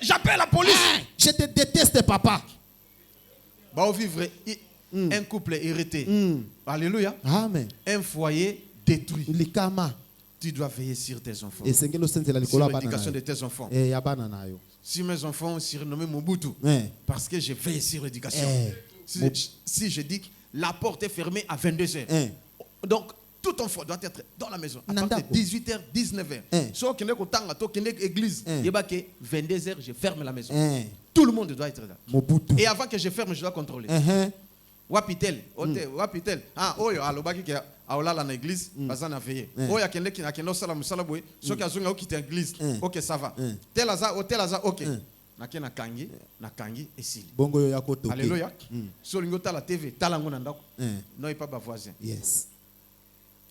J'appelle la police. Je te déteste, papa. Vivre un couple irrité. Alléluia. Amen. Un foyer détruit. Tu dois veiller sur tes enfants. Sur l'éducation de tes enfants. Si mes enfants surnommés Mobutu, parce que je veille sur l'éducation. Si je dis que la porte est fermée à 22h, donc tout enfant doit être dans la maison à partir de 18h, 19h. Si on est église, 22h, je ferme la maison. Tout le monde doit être là. Et avant que je ferme, je dois contrôler. Wapitel. Oyo alobaki ke aolala na église bazana veiller. Oyo akende ki nakendo sala musala boy, soki azonga okita église. OK, ça va. Tel aza OK. Nakena kangi esili. Bongo yo yakoto. Alléluia. So lingo tala TV, tala ngona ndako. Non pas ba voisin. Yes.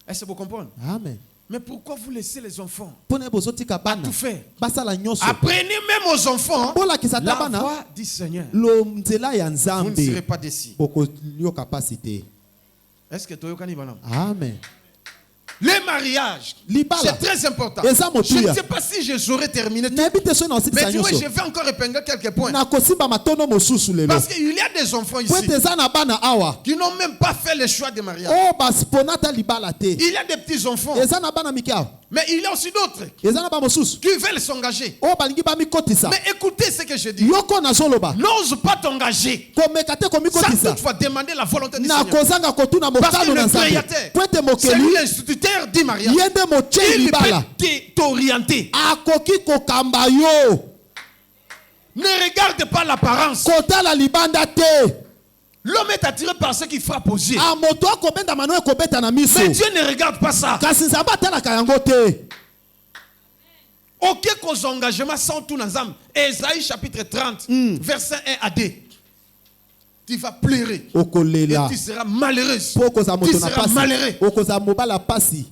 Est-ce que vous comprenez? Amen. Mais pourquoi vous laissez les enfants Pone bozotika bana. tout faire? Basala nyonso. Apprenez même aux enfants Bola kisata la bana. voix du Seigneur. Lo nzela ya Vous ne serez Nzambe. pas déçus. Poko yo capacité. Est-ce que tu as Amen. les mariages, Libala. c'est très important. Eza Je motuya. ne sais pas si je saurais terminer tout. Nebite so na osipisa Mais tu vois, nyonso. je vais encore épingler quelques points. Na kosimba matono mosusu lelo. Parce qu'il y a des enfants Po ici ete eza na bana awa. qui n'ont même pas fait le choix de mariage. Oh basponata libala te. Il y a des petits enfants, Eza na bana mike awa. mais il y a aussi d'autres Eza na ba mosusu. qui veulent s'engager. Oh balingi ba mikotisa. Mais écoutez ce que je dis. Yoko na zoloba. N'ose pas t'engager Komeka te sans komikotisa. toutefois demander la volonté du Na Seigneur. kozanga kotuna Parce que mokano na le Nzambe. créateur, Po ete c'est lui mokeli l'instituteur du mariage. yende moche Il libala. peut t'orienter. Akoki kokamba yo. Ne regarde pas l'apparence. Kotala libanda te. L'homme est attiré par ce qui frappe aux yeux. A moto akobenda mano ekobeta na miso. Mais Dieu ne regarde pas ça. Kasi Nzambe atalaka yango te. Aucun cause engagement sans tout ensemble. Ésaïe chapitre 30, verset 1 à 2. Tu vas pleurer. Et Okolela. tu seras malheureuse. Pokoza Tu moto na seras malheureux. pasi. Okoza mobala pasi.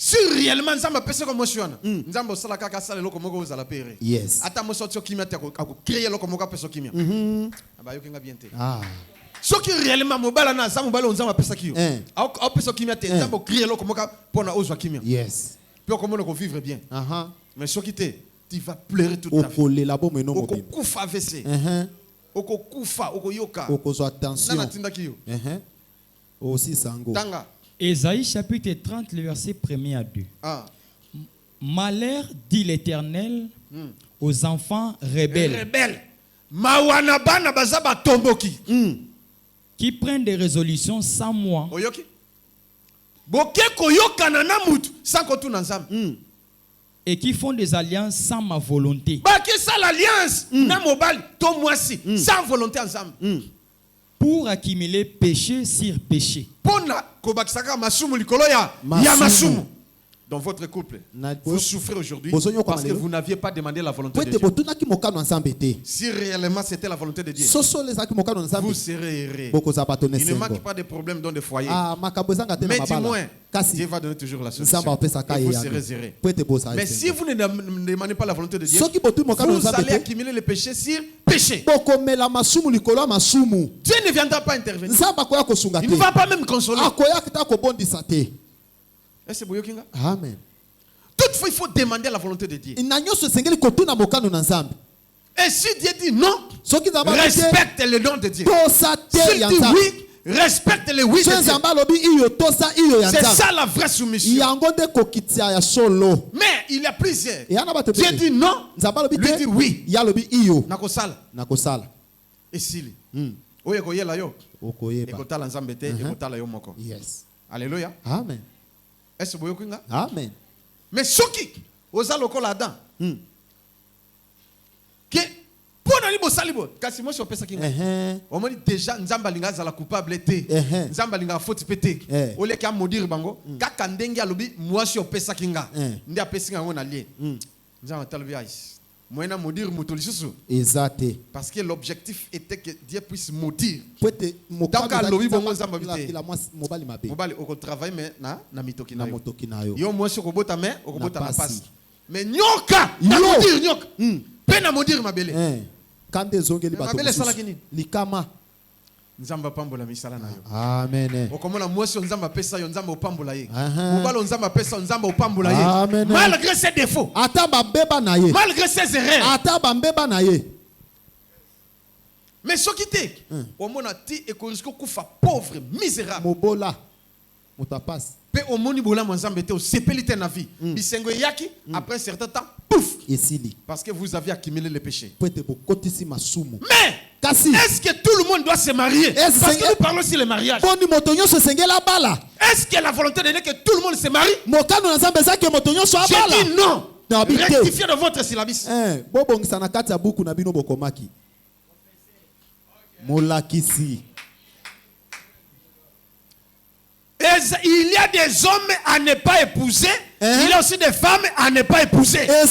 Si réellement Nzamba pese comme moi, Nzamba osala kaka sala loko moko ozala pere. Yes. Ata mo sorti kimia te ko créer loko moko peso kimia. Aba yokenga bien te. Ah. Ce qui réellement mobala na Nzamba mobala Nzamba pesa kiyo. Au peso kimia te Nzamba créer loko moko pona ozwa kimia. Yes. Puis comment on vivre bien. Mais ce qui te tu vas pleurer toute ta vie. Okolela bo meno Oko mobile. kufa AVC. Oko kufa, oko yoka. Okozo attention. Nana tinda kiyo. Aussi sango. Tanga. Ésaïe chapitre 30, le verset 1er à 2. Ah. Malheur, dit l'Éternel, aux enfants rebelles Rebelle. Mawana bana bazaba tomboki. qui prennent des résolutions sans moi Oyoki. Boke koyoka na mutu sans kotu na Nzambe. et qui font des alliances sans ma volonté Baki ça l'alliance na mobile to mwasi sans volonté ensemble. pour accumuler péché sur péché. Pona kobakisaka masumu likolo ya masumu. Dans votre couple, vous souffrez aujourd'hui parce que vous n'aviez pas demandé la volonté de Dieu. Si réellement c'était la volonté de Dieu, vous serez heureux. Il ne manque pas de problèmes dans des foyers. Mais du moins, Dieu va donner toujours la solution. Et vous serez heureux. Mais si vous ne demandez pas la volonté de Dieu, vous allez accumuler les péchés sur péché. Dieu ne viendra pas intervenir. Il ne va pas même consoler. Est-ce que vous Amen. Toutefois, il faut demander la volonté de Dieu. Et si Dieu dit non, respecte le nom de Dieu. S'il dit oui, respecte le oui de Dieu. C'est ça la vraie soumission. Mais il y a plusieurs. Dieu dit non, lui dit oui. Nakosala. Et s'il oyekoyela yo, ekotala nzambe te, ekotala yo moko. Yes. Alléluia. Amen. Est-ce que vous voyez? Amen. Mais ce qui, aux alocos là-dedans, que pour aller au salibo, kasi moi je fais ça qui on m'a dit déjà nzamba linga zala coupable te, nzamba linga faute pété. Au lieu qu'à maudire bango, kaka ndenge alobi moi je fais ça kinga, ndi apesi nga ngona lié. Nzamba talbi ais. Moi na maudire mutolisusu. Exact. Parce que l'objectif était que Dieu puisse maudire. Donc à lobi bongo nzamba bité. Mobali oko travail mais na mitoki na yo. Yo moi je kobota mais okobota na passe. Mais nyoka, na maudire nyoka. Pe na maudire mabele. Quand des ongeli bato. Mabele sala kini. Likama. Nzamba pambola misala na yo. Amen. Okomona mwasi nzamba pesa yo nzamba opambola ye. Mobalo nzamba pesa nzamba opambola ye. Malgré ses défauts. Ataba beba na ye. Malgré ses erreurs. Ataba beba na ye. Mais ce qui était, omona ti ekorisko kufa pauvre, misérable. Mobola. Motapas. Pe omoni bola nzamba te o sepelite na vie. Bisengo yaki après un certain temps, pouf. Esili. Parce que vous avez accumulé les péchés. Mais est-ce que tout le monde doit se marier? Parce que nous parlons sur le mariage. Est-ce que la volonté de Dieu que tout le monde se marie? J'ai dit non. Rectifiez de votre syllabis. Et Il y a des hommes à ne pas épouser. Il y a aussi des femmes à ne pas épouser. Il y a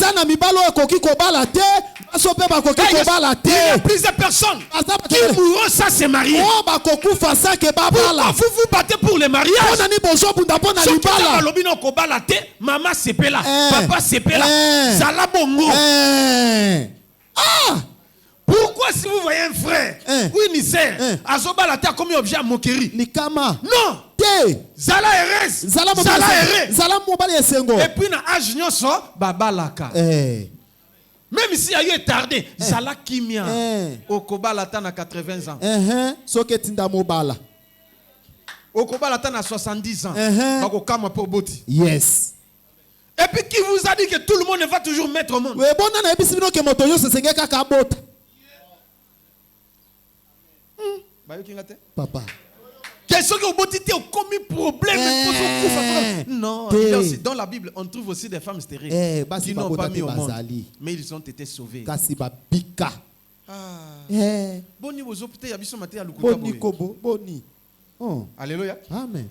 plusieurs personnes qui mourront sans se marier. Pourquoi vous vous battez pour le mariage? Maman sepela, papa sepela, Zala bongo. Pourquoi si vous voyez un frère ou une sœur, azoba la terre comme un objet à moquerie? Non. Zala heureuse. Zala heureux. Et puis na âge nyoso babalaka. Même si il a eu tardé, Zala kimia. Okoba ta na 80 ans. Soketinda mobala. Okoba ta na 70 ans. Bako kama po boti. Yes. Et puis qui vous a dit que tout le monde va toujours mettre au monde? Papa. Question que vous avez commis problème. Non, dans la Bible, on trouve aussi des femmes stériles qui n'ont pas mis au monde, mais ils ont été sauvés. Boni. Alléluia. Amen.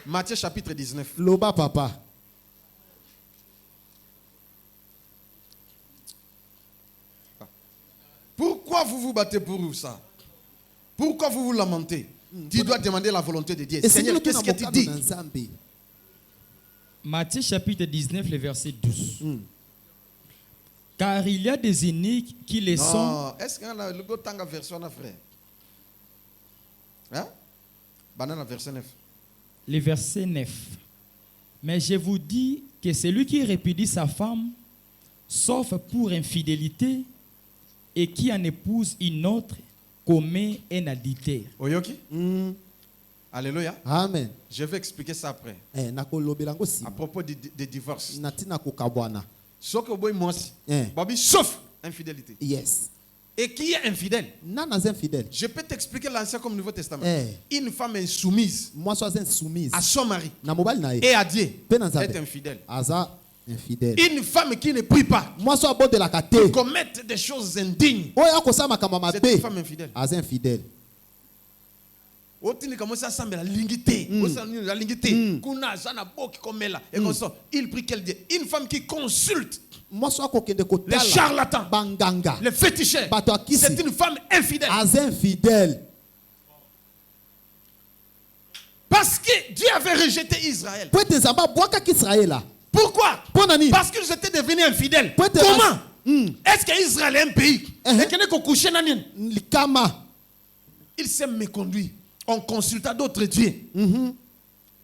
Matthieu chapitre 19. Loba papa. Pourquoi vous vous battez pour ça? Pourquoi vous vous lamentez? Tu dois demander la volonté de Dieu. Seigneur, qu'est-ce que tu dis? Matthieu chapitre 19, le verset 12. Car il y a des iniques qui les sont... Est-ce qu'il y a le tanga version frère? Hein? Banana verset 9. Le verset 9. Mais je vous dis que celui qui répudie sa femme, sauf pour infidélité, et qui en épouse une autre, commet un adultère. Oyoki? Alléluia. Amen. Je vais expliquer ça après. À propos des divorces. Sauf infidélité. Yes. Et qui est infidèle? Infidèle. Je peux t'expliquer l'Ancien comme le Nouveau Testament. Une femme insoumise à son mari et à Dieu est infidèle. Infidèle. Une femme qui ne prie pas, qui commet des choses indignes, c'est une femme infidèle. Infidèle. Il prie quel Dieu? Une femme qui consulte les charlatans, les féticheurs, c'est une femme infidèle. Infidèle. Parce que Dieu avait rejeté Israël. Pourquoi? Parce qu'ils étaient devenus infidèles. Comment? Est-ce qu'Israël est un pays? Il s'est méconduit. On consulta d'autres dieux.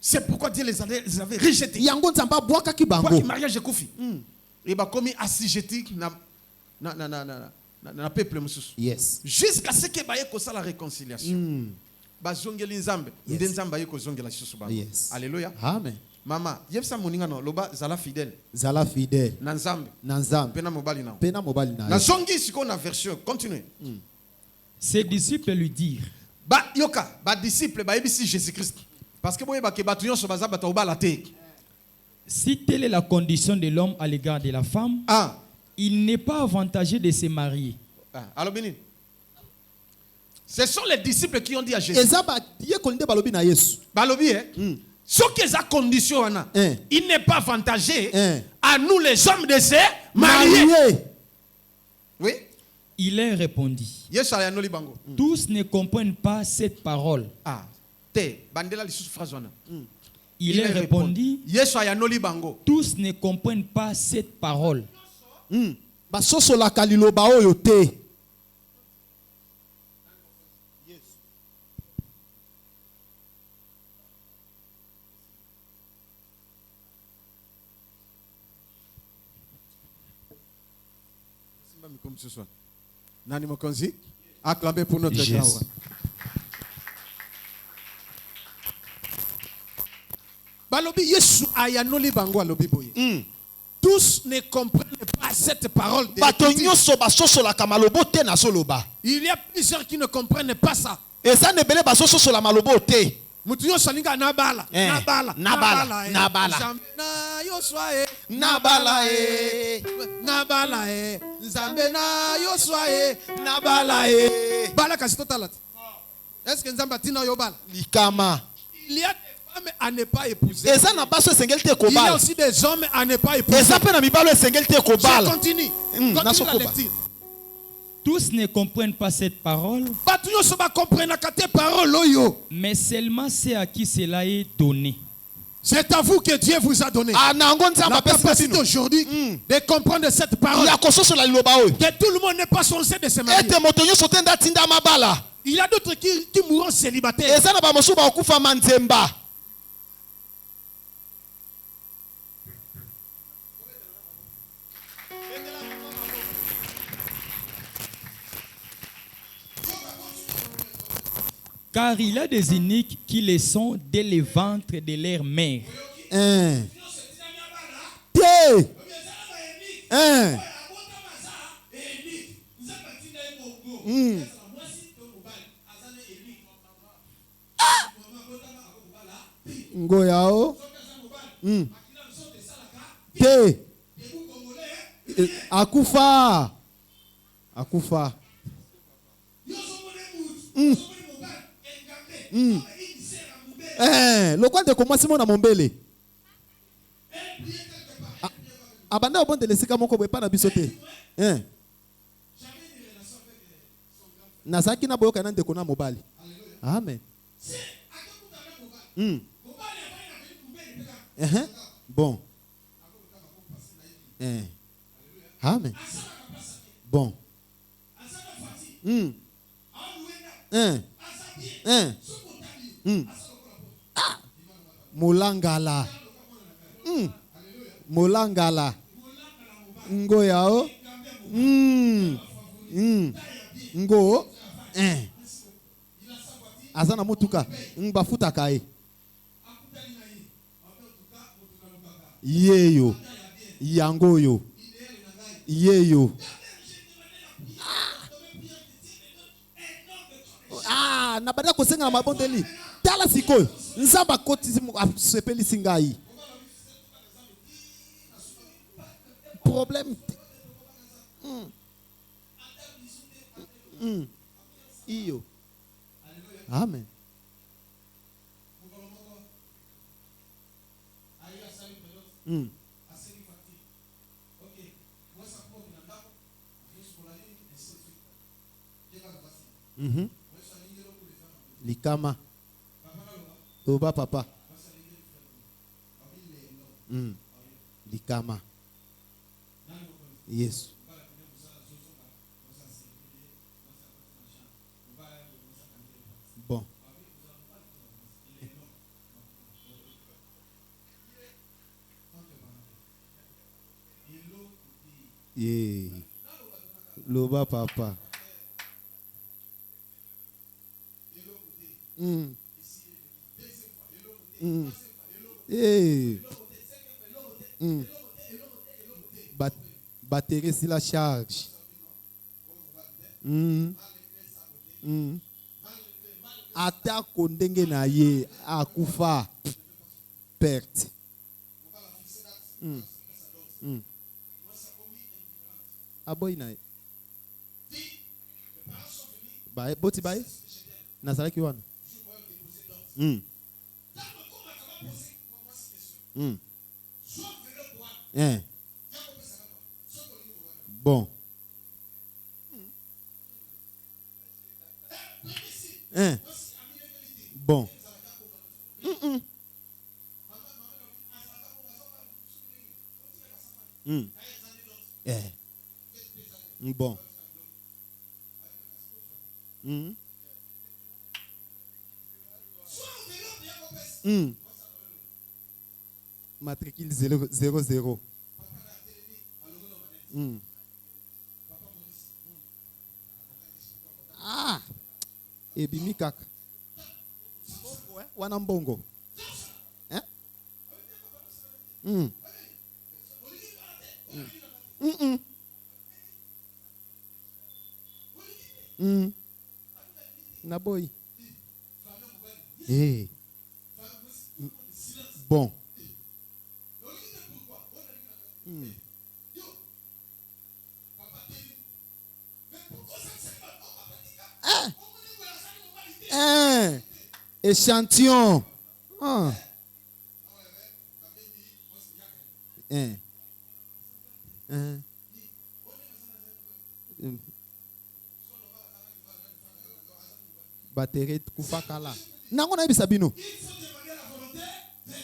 C'est pourquoi Dieu les avait rejetés. Pourquoi le mariage est koufi? Il va commis assujetti na peuple mususu. Yes. Jusqu'à ce que baye kosa la réconciliation. Bazongeli nzambe, nzambe baye kozongela lisusu ba. Alléluia. Amen. Maman, yebsa moninga no loba zala fidèle. Zala fidèle. Nanzambe. Pena mobali na. Pena mobali na. Na zongi siko na version, continue. Ses disciples lui dirent. Ba yoka, ba disciple ba yebisi Jésus-Christ. Parce que boye ba ke batuyon so baza bata obala te. Si telle est la condition de l'homme à l'égard de la femme, il n'est pas avantageux de se marier. Alors béni. Ce sont les disciples qui ont dit à Jésus. Balobi, ce qui est condition, il n'est pas avantageux à nous les hommes de se marier. Oui. Il leur répondit. Tous ne comprennent pas cette parole. Il leur répondit. Tous ne comprennent pas cette parole. Nani Mokonzi, acclamez pour notre grand. Balobi Yesu ayanoli bango alobi boye. Tous ne comprennent pas cette parole. Il y a plusieurs qui ne comprennent pas ça. Mutuyo salinga nabala, nabala, nabala, nabala, na yoswae, nabala nabala nzambe na yoswae, nabala bala kasi totalat. Est-ce que nzamba tina yo bala? Likama. Il y a des femmes à ne pas épouser. Eza na baso esengeli te Il y a kobala. aussi des hommes à ne pas épouser. Eza pe na mibalo esengeli te Je kobala. continue. Continue la nasokoba. lecture. Tous ne comprennent pas cette parole, Bato nyonso ba comprendre tes paroles oyo. mais seulement ceux à qui cela est donné. C'est à vous que Dieu vous a donné Ah na ngo nzamba la pesa capacité bino. aujourd'hui de comprendre cette parole. Ya kososola liloba oyo. Que tout le monde n'est pas censé de se marier. Ete moto nyonso te nda tinda mabala. Il y a d'autres qui mourront célibataires. Eza na ba mosu ba okufa manzemba. Car il y a des iniques qui les sont dès le ventre de leur mère. Te. Ngoyao. Te. Akufa. Akufa. Lokwa de komasi mona mombele. Abanda obonde lesika moko boye pa na biso te. Nazaki na boyoka na ndeko na mobali. Amen. Bon. Amen. Bon. Molangala. Molangala. Ngoyao. Ngo. Azana mutuka. Bafuta kai. Yeyo. Yangoyo. Yeyo. Na bada kosenga na mabondeli. Tala sikoyo. Nzamba koti sepeli singai. Problème. Iyo. Amen. Likama. Oba papa. Likama. Yes. Bon. Yeah. Loba papa. Hey. Batterie si la charge. Ata kondenge na ye akufa perte. Aboy na. Bae boti bae. Nazaraki wana. Bon. Bon. Bon. Matricule 000. Ebimi kaka. Wana mbongo. Na boy. Bon. Échantillon. Ah. Batterie kufakala. Nango na yebisa bino.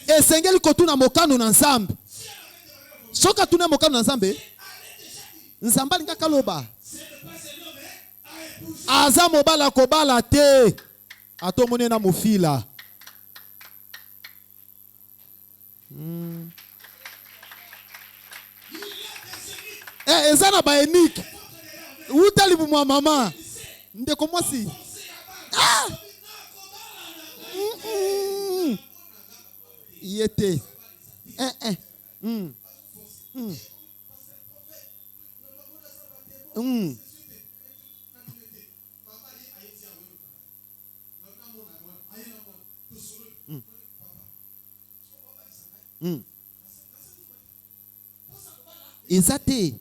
Esengeli kotuna mokano na Nzambe. Soka tuna mokano na Nzambe. Nzamba linga kaloba. Aza mobala kobala te. Ato mone na mofila. Ezana ba enik. Utali bu mwa mama. Ndeko mwasi. Ah! Yete. Ezate.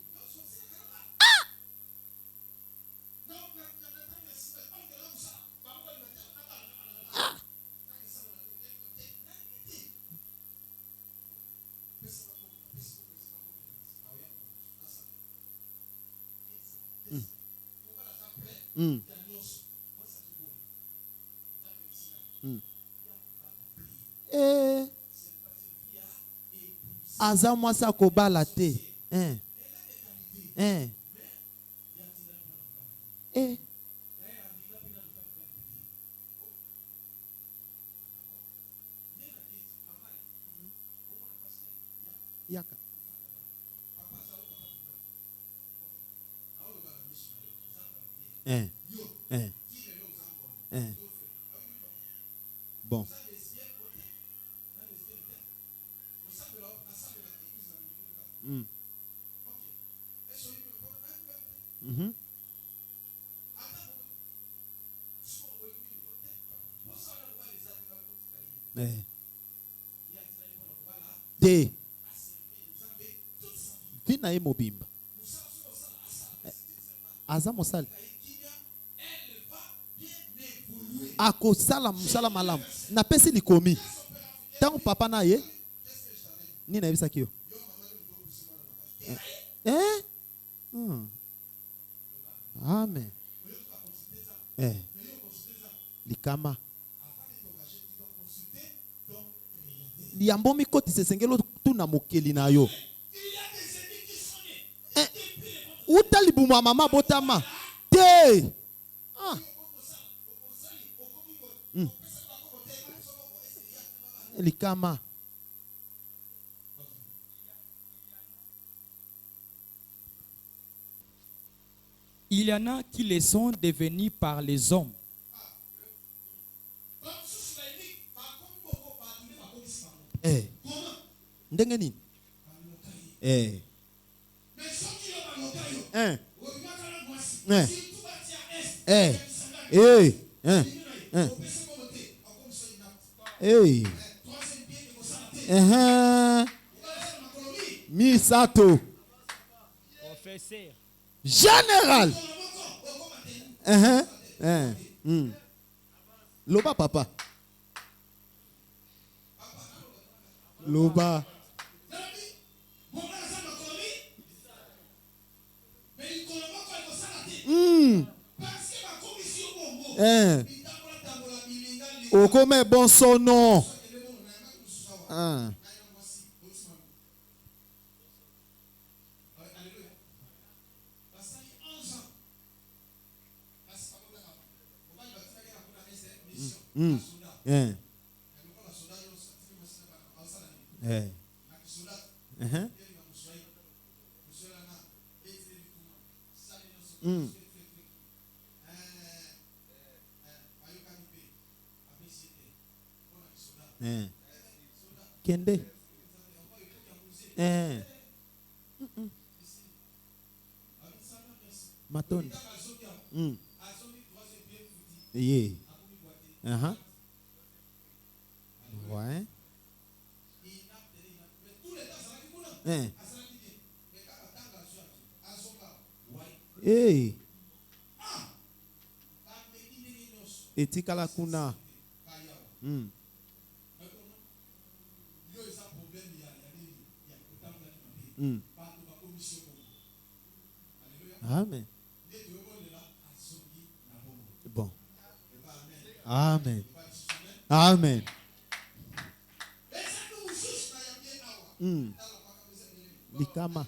Aza mwasa kobala te. Yaka. Bon. Te. Vina ye mobimba. Aza mosali. Ako sala musala malamu. Na pesi likomi. Tango papa na ye. Ni na yebisa kiyo. Amen. Likama. Liambomi koti sesengelo tuna mokeli na yo. Utali buma mama botama. Te. Likama. Il y en a qui les sont devenus par les hommes. Ndenge nini? Misato. Professeur. Général. Loba papa. Loba. Okome bon son nom. Kende. Matoni. Yeah. Ouais. Hey. Etikala kuna. Amen. Bon. Amen. Amen. Likama.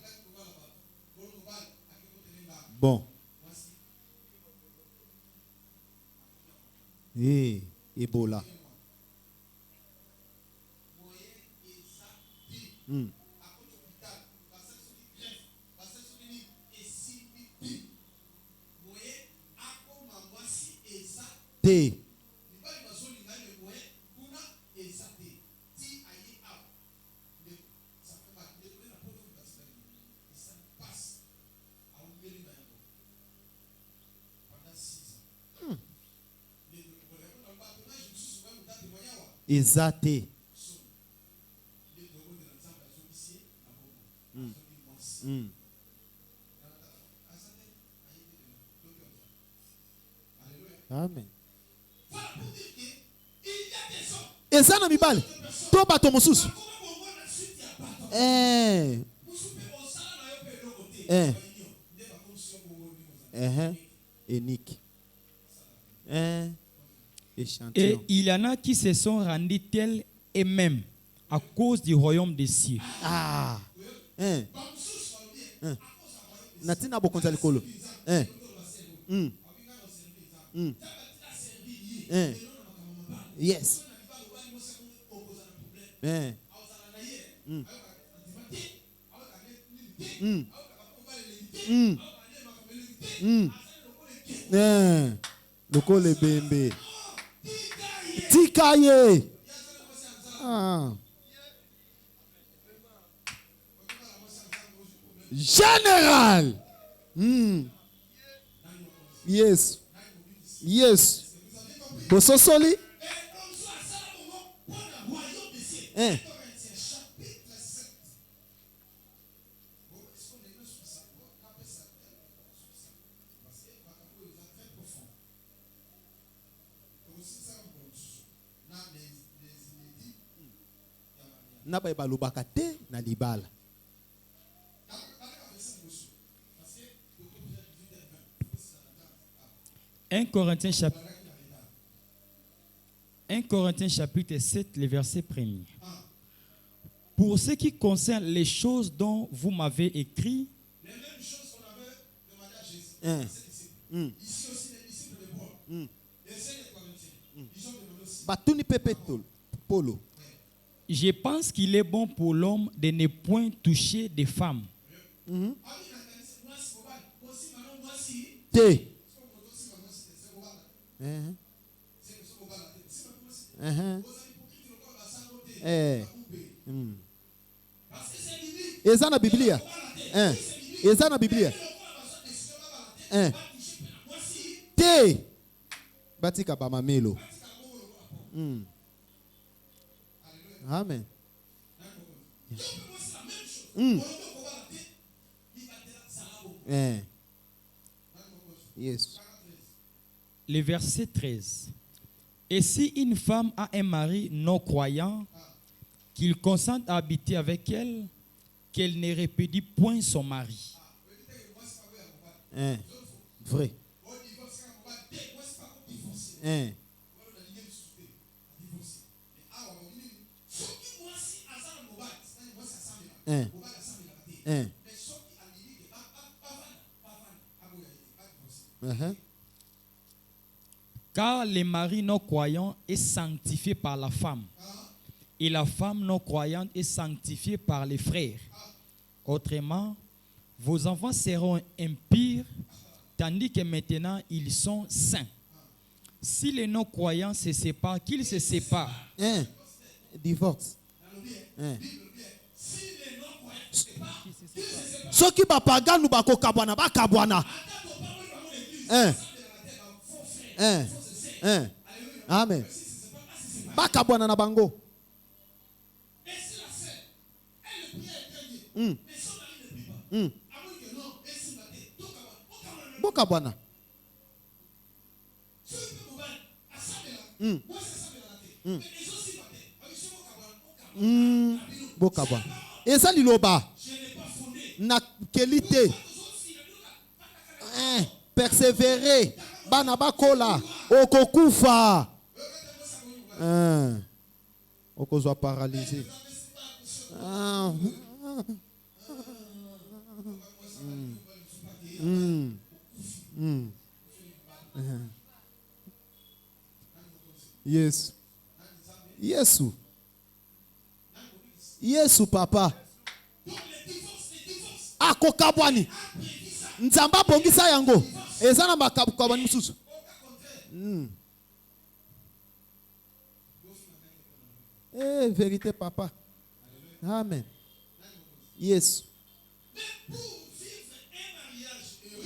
Bon. Ebola. T. Exaté. Amen. Ezana mibali. To bato mosusu. Énique. Et il y en a qui se sont rendus tels et mêmes à cause du royaume des cieux. Natina bokonza likolo. Yes. Lokole bembe. Tikaye. Général. Yes. Yes. Bososoli. Naba balobaka te na libala. 1 Corinthiens chapitre 7, le verset 1er. Pour ce qui concerne les choses dont vous m'avez écrit, les mêmes choses qu'on avait demandé à Jésus. Ici aussi, les disciples de Paul. Les saints des Corinthiens. Ils ont demandé aussi. Batuni Pepe Polo. Je pense qu'il est bon pour l'homme de ne point toucher des femmes. T. Eza na Biblia. Eza na Biblia. T. Batika ba mamelo. Amen. Yes. Le verset 13. Et si une femme a un mari non croyant, qu'il consente à habiter avec elle, qu'elle ne répudie point son mari. Vrai. Car le mari non croyant est sanctifié par la femme, et la femme non croyante est sanctifiée par les frères. Autrement, vos enfants seront impurs, tandis que maintenant ils sont saints. Si les non croyants se séparent, qu'ils se séparent. Divorce. Soki ba pagano ba ko kabwana ba kabwana. Amen. Ba kabwana na bango. Bo kabwana. Bo kabwana. Eza liloba. Je n'ai pas fondé na qualité. Persévérer. Bana bakola. Okokufa. Okozwa paralysé. Yes. Yesu. Yesu papa. Akokabwani. Nzamba bongisa yango. Ezana makabwani mususu. Vérité papa. Amen. Yes.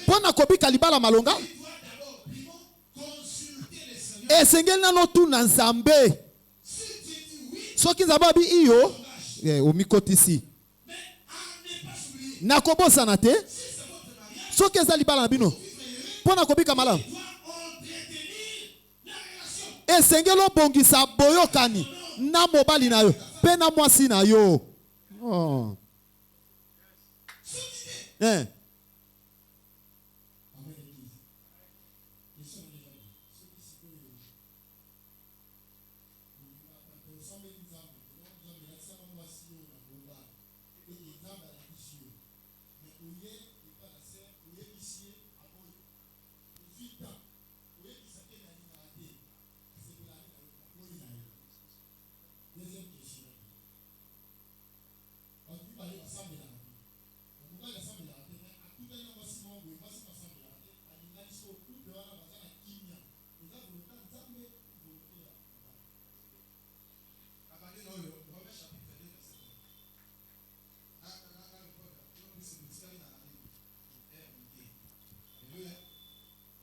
Pona kobika libala malonga. Esengeli nano tu na Nzambe. Soki Nzambe abi iyo, omikotisi. Nakobosana te. Soki eza libala na bino. Pona kobika malamu. Esengeli obongisa boyokani na mobali na yo, pe na mwasi na yo. Oh.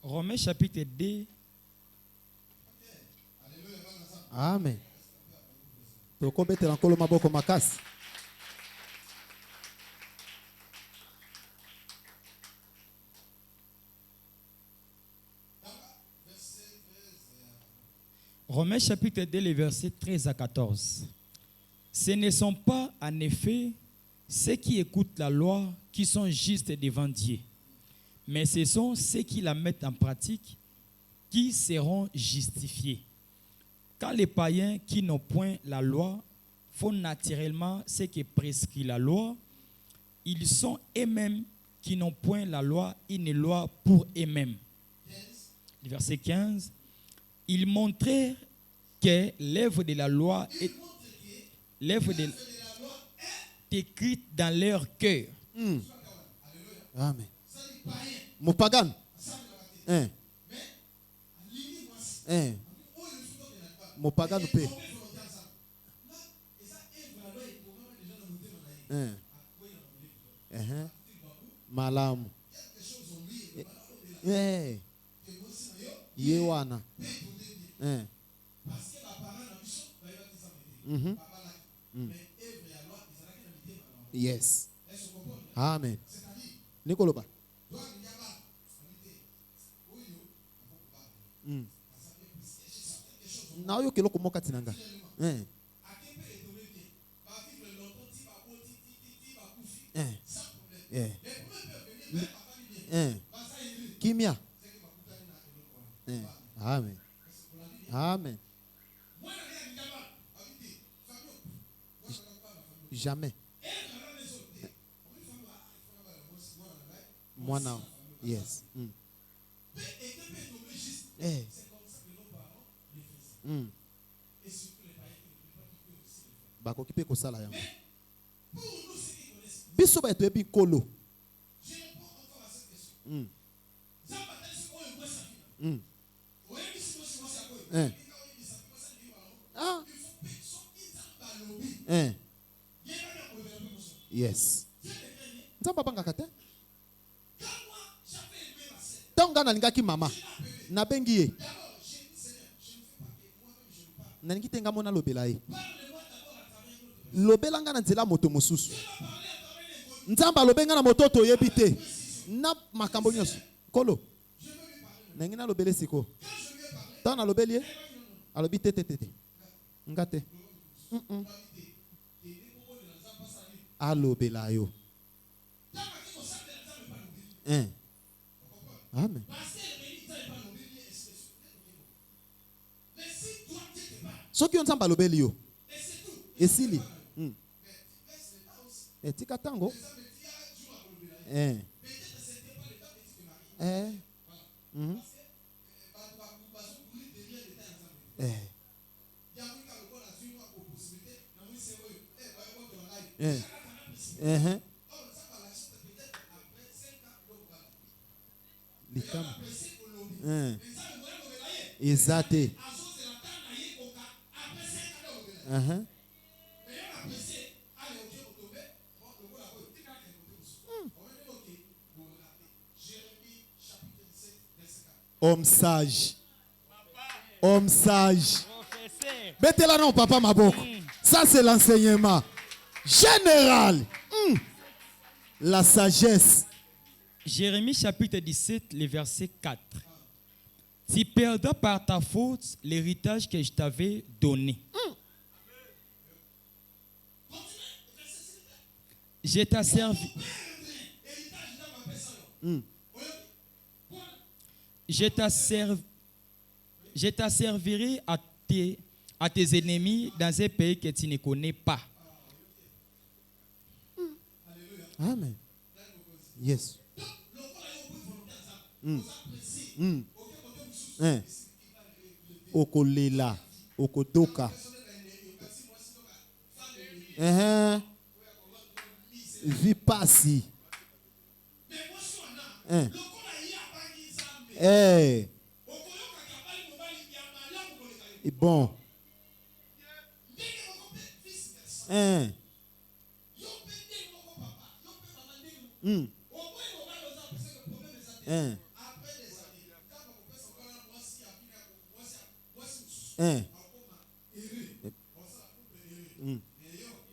Romains chapitre 2. Amen. Tokobetela nkolo maboko makasi. Romains chapitre 2, les versets 13 à 14. Ce ne sont pas, en effet, ceux qui écoutent la loi qui sont justes devant Dieu, mais ce sont ceux qui la mettent en pratique qui seront justifiés. Car les païens qui n'ont point la loi font naturellement ce que prescrit la loi. Ils sont eux-mêmes qui n'ont point la loi, une loi pour eux-mêmes. Verset 15. Ils montrèrent que l'œuvre de la loi est écrite dans leur cœur. Amen. Mopagan. Mopagan pe. Malamu. Yewana. Yes. Amen. Nikoloba. Na yo keloko moka tinanga. Kimia. Amen. Amen. Jamais. Mwana. Yes. Bako kipe ko sala yango. Biso ba eto ebi kolo. Yes. Nzamba banga kate. Tonga na lingaki mama. Na bengi ye. Na ningi tenga mona lobela ye. Lobela nga na nzela moto mosusu. Nzamba lobenga na moto to yebite. Na makambo nyonso. Kolo. Na ngina lobele siko. Tana lobeli ye. Alobi tete. Ngate. Alobela yo. Amen. Ce qui ont ensemble alobeli yo. Esili. Tika tango. Exato. Homme sage. Homme sage. Mettez là non, papa Maboko. Ça, c'est l'enseignement général. La sagesse. Jérémie chapitre 17, le verset 4. Tu perdras par ta faute l'héritage que je t'avais donné. Je t'asservis. Je t'asservirai à tes ennemis dans un pays que tu ne connais pas. Amen. Yes. Okolela, okodoka. Vipasi. Bon.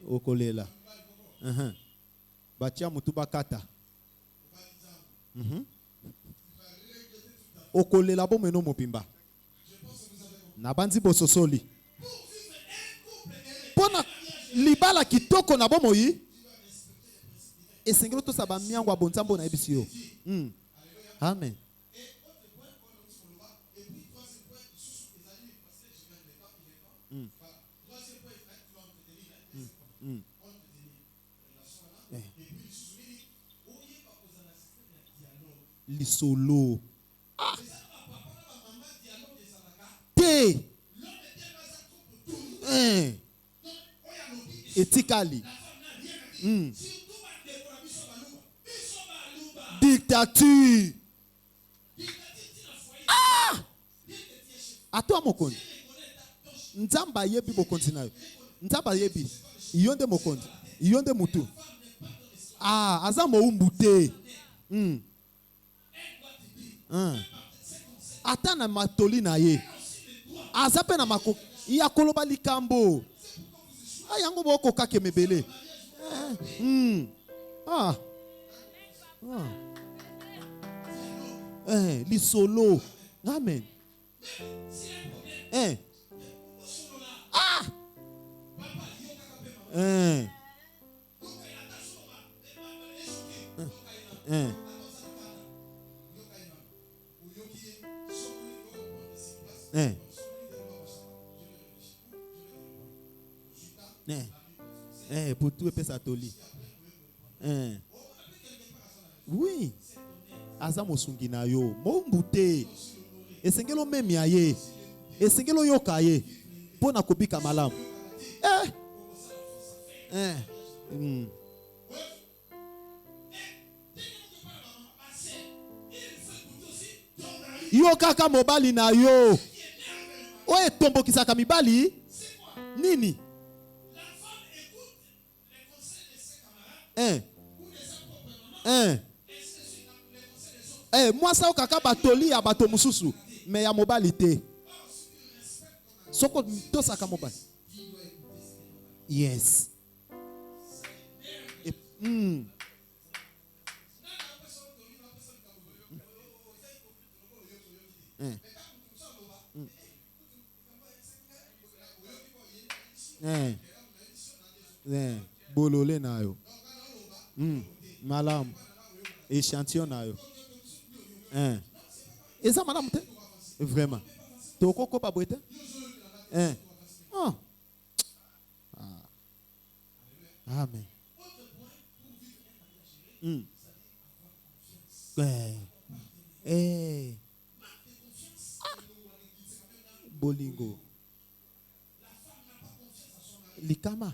Okolela. Batia mutuba kata. Okolela bo meno mopimba. Na banzi bososoli. Pona libala kitoko na bomo yi. Esengelo to saba miangwa bontambo na ebisio. Amen. Lisolo. Te. Ethically. Dictature. Ato mokondi. Nzamba yebi mokondi nayo. Nzamba yebi. Iyonde mokondi. Iyonde mutu. Azamo umbute. Ata na matoli na ye. Azape na mako. Iya koloba likambo. Ayango boko kake mebele. Lisolo. Amen. Pour tout et toli. Oui. Azamo sungina yo. Mo mbute. Esengelo memi aye. Esengelo yoka ye. Pona kopika malamu. Yo kaka mobali na yo. Oye tombo kisaka mibali. Nini? Moi ça kaka batoli ya bato mususu. Mais ya mobali te. Soko to saka mobali. Yes. Bolole na yo. Malam. échantillon na yo. Et ça madame vraiment. Toko ko pa boite? Ah. Amen. Bolingo. Likama.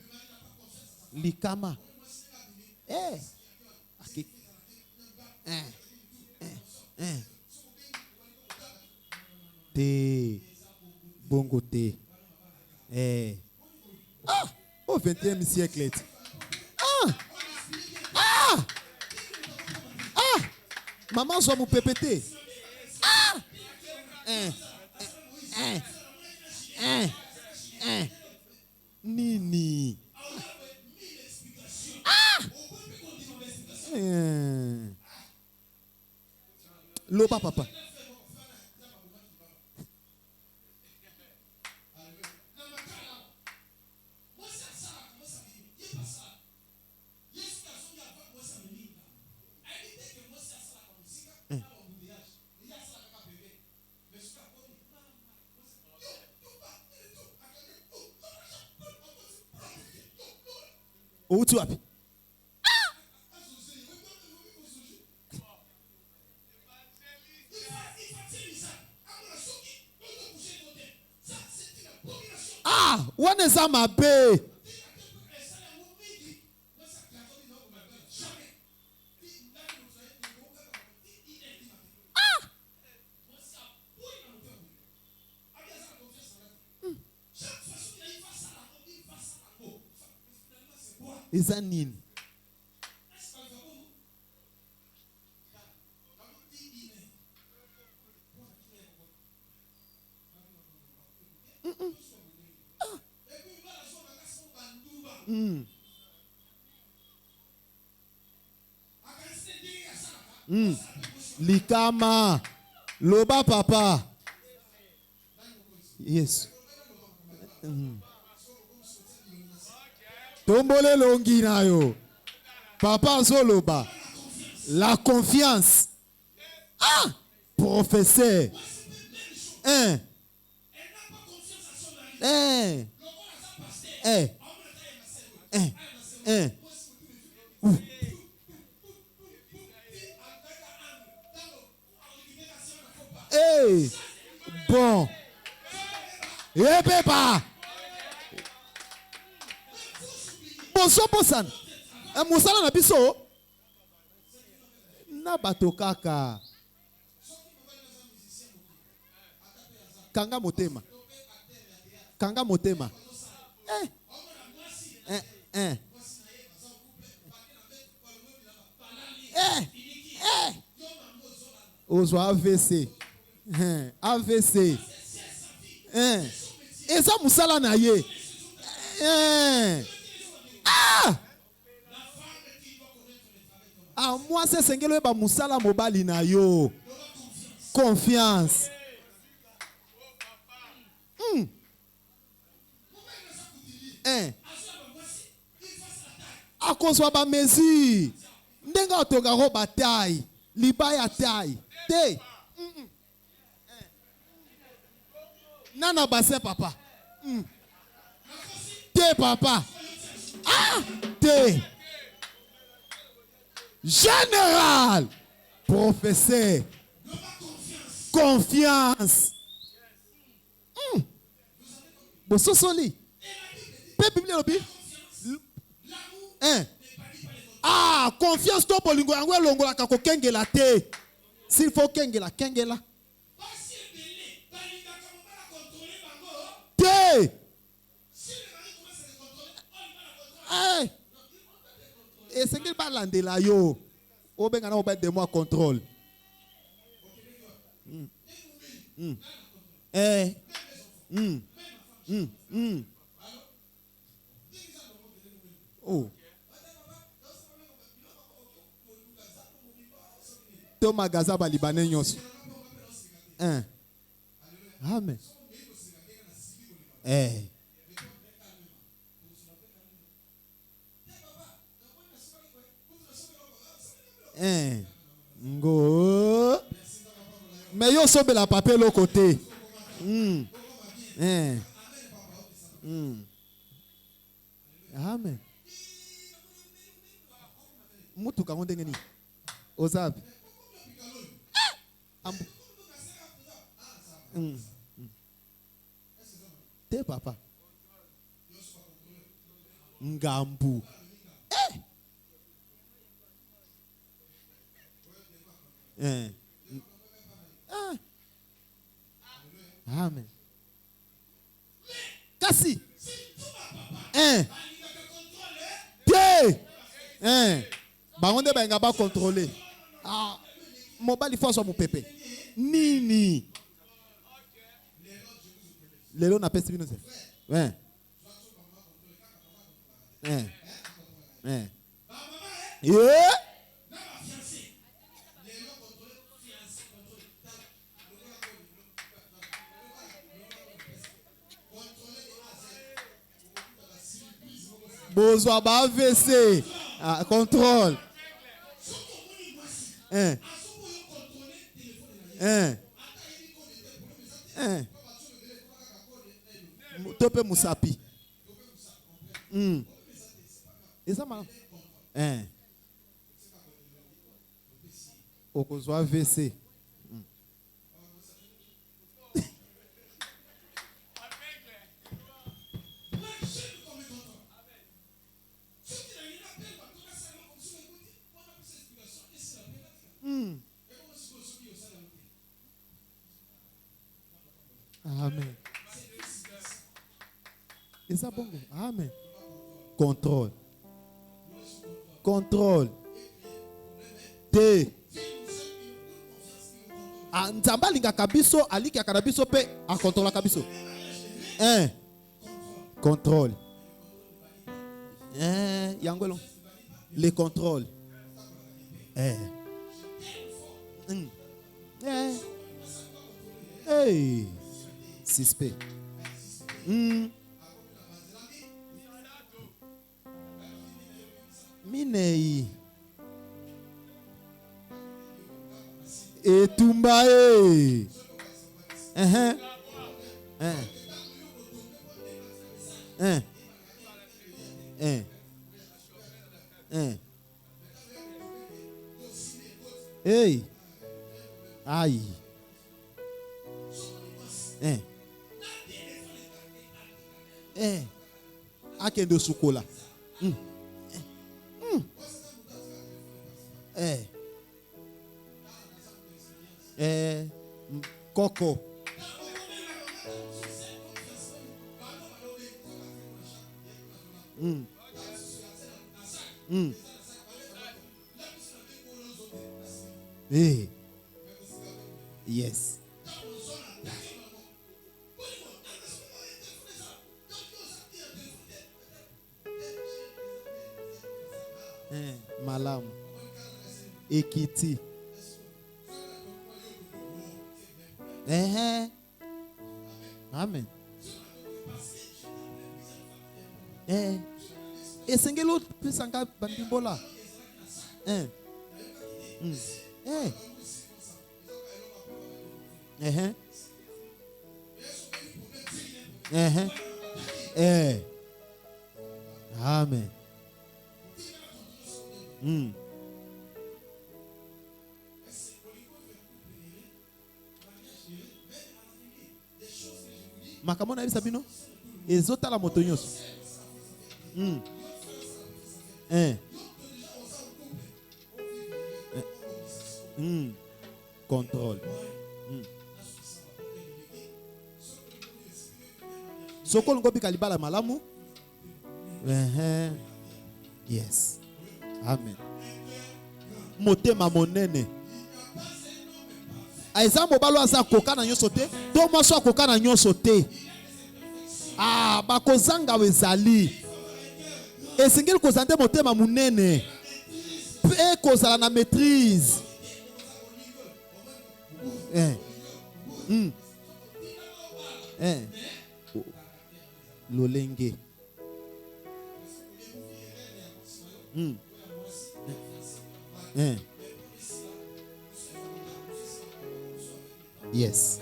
Te. Bongo te. Au 21e siècle. Maman soit mon PPT. Nini. Loba papa. Où tu as? What is that, my babe? Is that Nin? Likama. Loba papa. Yes. Tombole longi na yo. Papa Zoloba. La confiance. Professeur. Bon. Papa. Bonsoir, Bossan. Moussala na biso. Na bato kaka. Kanga motema. Kanga motema. Ozo AVC. AVC. Eza musala na ye. Moi c'est sengelo ba musala mobali na yo. Confiance. Akozwa ba mesure. Ndenga otoga ro bataille. Libaya taille. Te. Nana bassin papa. Te papa. Te. Général. Professeur. Confiance. Bososoli. Bible obi. Confiance to bolingo yango longola ka ko kengela te. S'il faut kengela kengela. Te. Et c'est qu'il parle de la yo. Au benga na obet de moi contrôle. Oh. Thomas Gazaba Libanais nyos. Amen. Ngo. Mais yo sobe la papier l'autre côté. Amen. Mutuka ngondenge ni. Ozabi. Te papa. Ngambu. Amen. Kasi. Pied. Baronde benga ba contrôler. Ah, mobile force mon pépé. Nini. Lelo na pesi bino se. Yeah. Besoin d'AVC. Contrôle. Tope Musapi. Et ça m'a. Okozwa AVC. Amen. Et ça bon. Amen. Contrôle. Contrôle. T. Nzamba linga kabiso aliki akanabiso pe a contrôle kabiso. Contrôle. Yangolo. Les contrôles. Hey. Suspect. Minei. Et Tumbae. Hey. Aïe. Akendo sukola. Coco. Hey. Yes. Malam. Ekiti. Amen. Esengelo pisanga bandimbola. Amen. Makamona bisa bino ezota la moto nyonso. Contrôle. Sokolo ngobi kalibala malamu. Yes. Amen. Motema monene. Aiza mobalo aza koka na nyonso te. To moso akoka na nyonso te. Bakozanga wezali. Esengeli kozande motema monene. Pe kozala na maîtrise. Lolenge. Yes.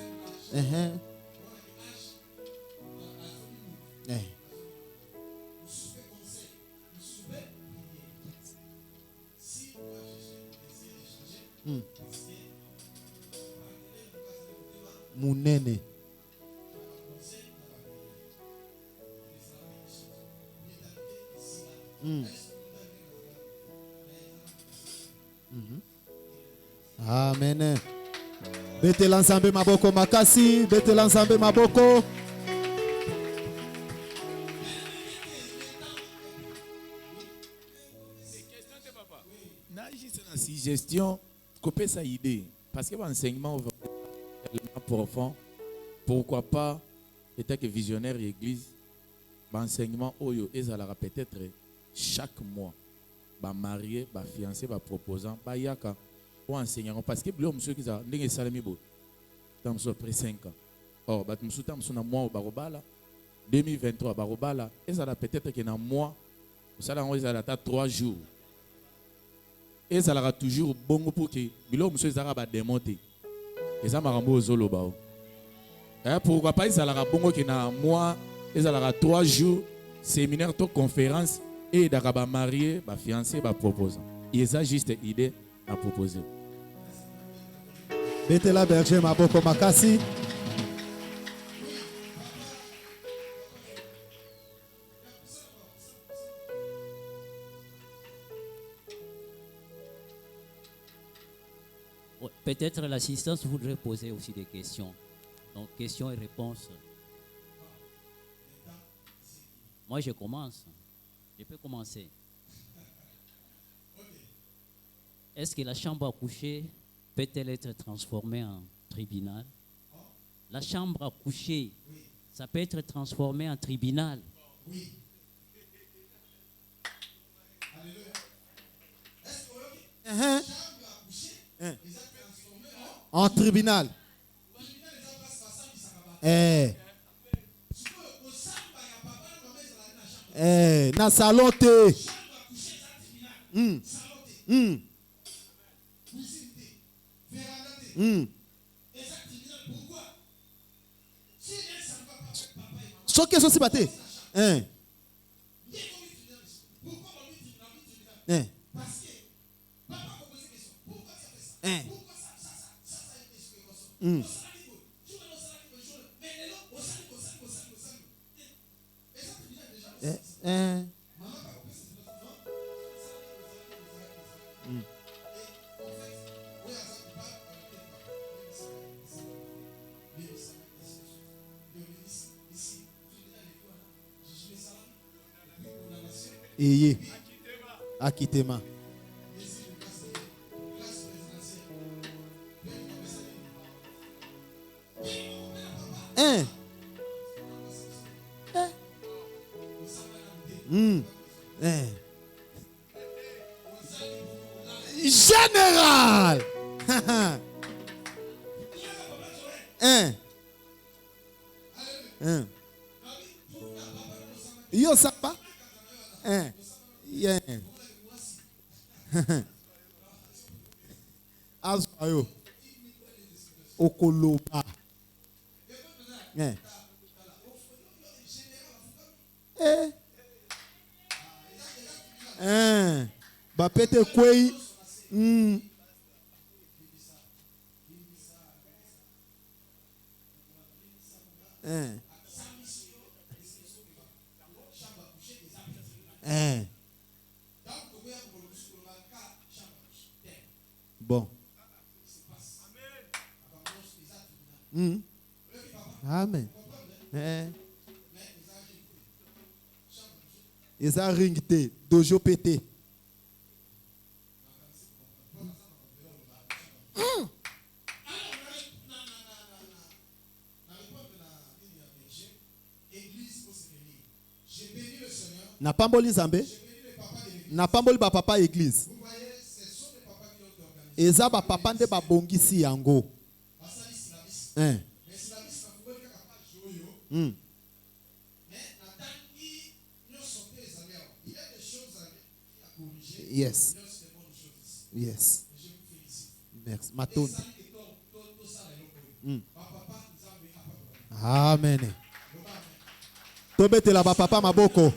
Munene. Amen. Bete l'ensemble maboko makasi, bete l'ensemble maboko. La suggestion, couper sa idée. Parce que l'enseignement est profond. Pourquoi pas, étant que visionnaire et église, l'enseignement, peut-être chaque mois, marié, fiancé, proposant, yaka, ou enseignant. Parce que l'homme, ceux qui ont des salamibo, après 5 ans. Or, nous mois au Barobala, 2023 Barobala, et ça peut-être qu'il y a un mois, ça a 3 jours. Et ça aura toujours bon pour que l'homme soit démonté. Et ça m'a rendu aux pourquoi pas, ça aura bon qu'il y a un mois, et ça aura 3 jours, séminaire, conférence, et d'abord marié, fiancé, proposant. Et ça, juste une idée à proposer. Bete la berger maboko makasi. Peut-être l'assistance voudrait poser aussi des questions. Donc, questions et réponses. Moi, je commence. Je peux commencer. Est-ce que la chambre à coucher peut-elle être transformée en tribunal? La chambre à coucher, ça peut être transformé en tribunal. Oui. En tribunal. Na salon te. So que se bater. Eye. Akitema. Général. Yo sapa. Yeah. Azo okoloba. Ba pete kwei. Bon. Amen. Ils ont ringté, dojo pété. N'a pas mboli Zambé? N'a pas mboli ba papa église? Eza ba papa nde ba bongisi yango. Yes. Yes. Merci. Maton. Amen. Tobetela ba papa maboko.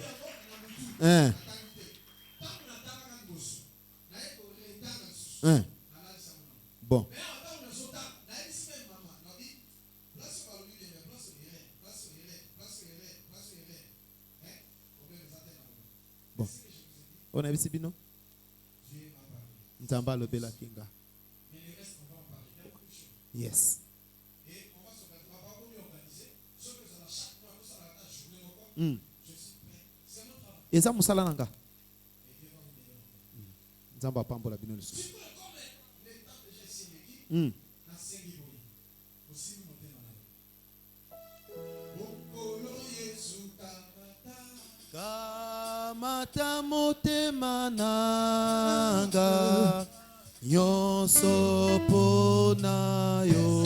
Hein. Hein. Bon. Bon. On a vu bino? Nzamba lobela kinga. Yes. Eza musala nanga. Nzamba pambola bino lisusu. Kamata motema nanga nyonso pona yo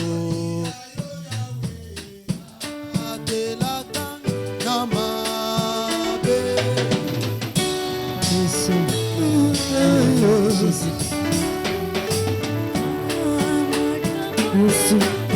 adelaka na mabe Jésus.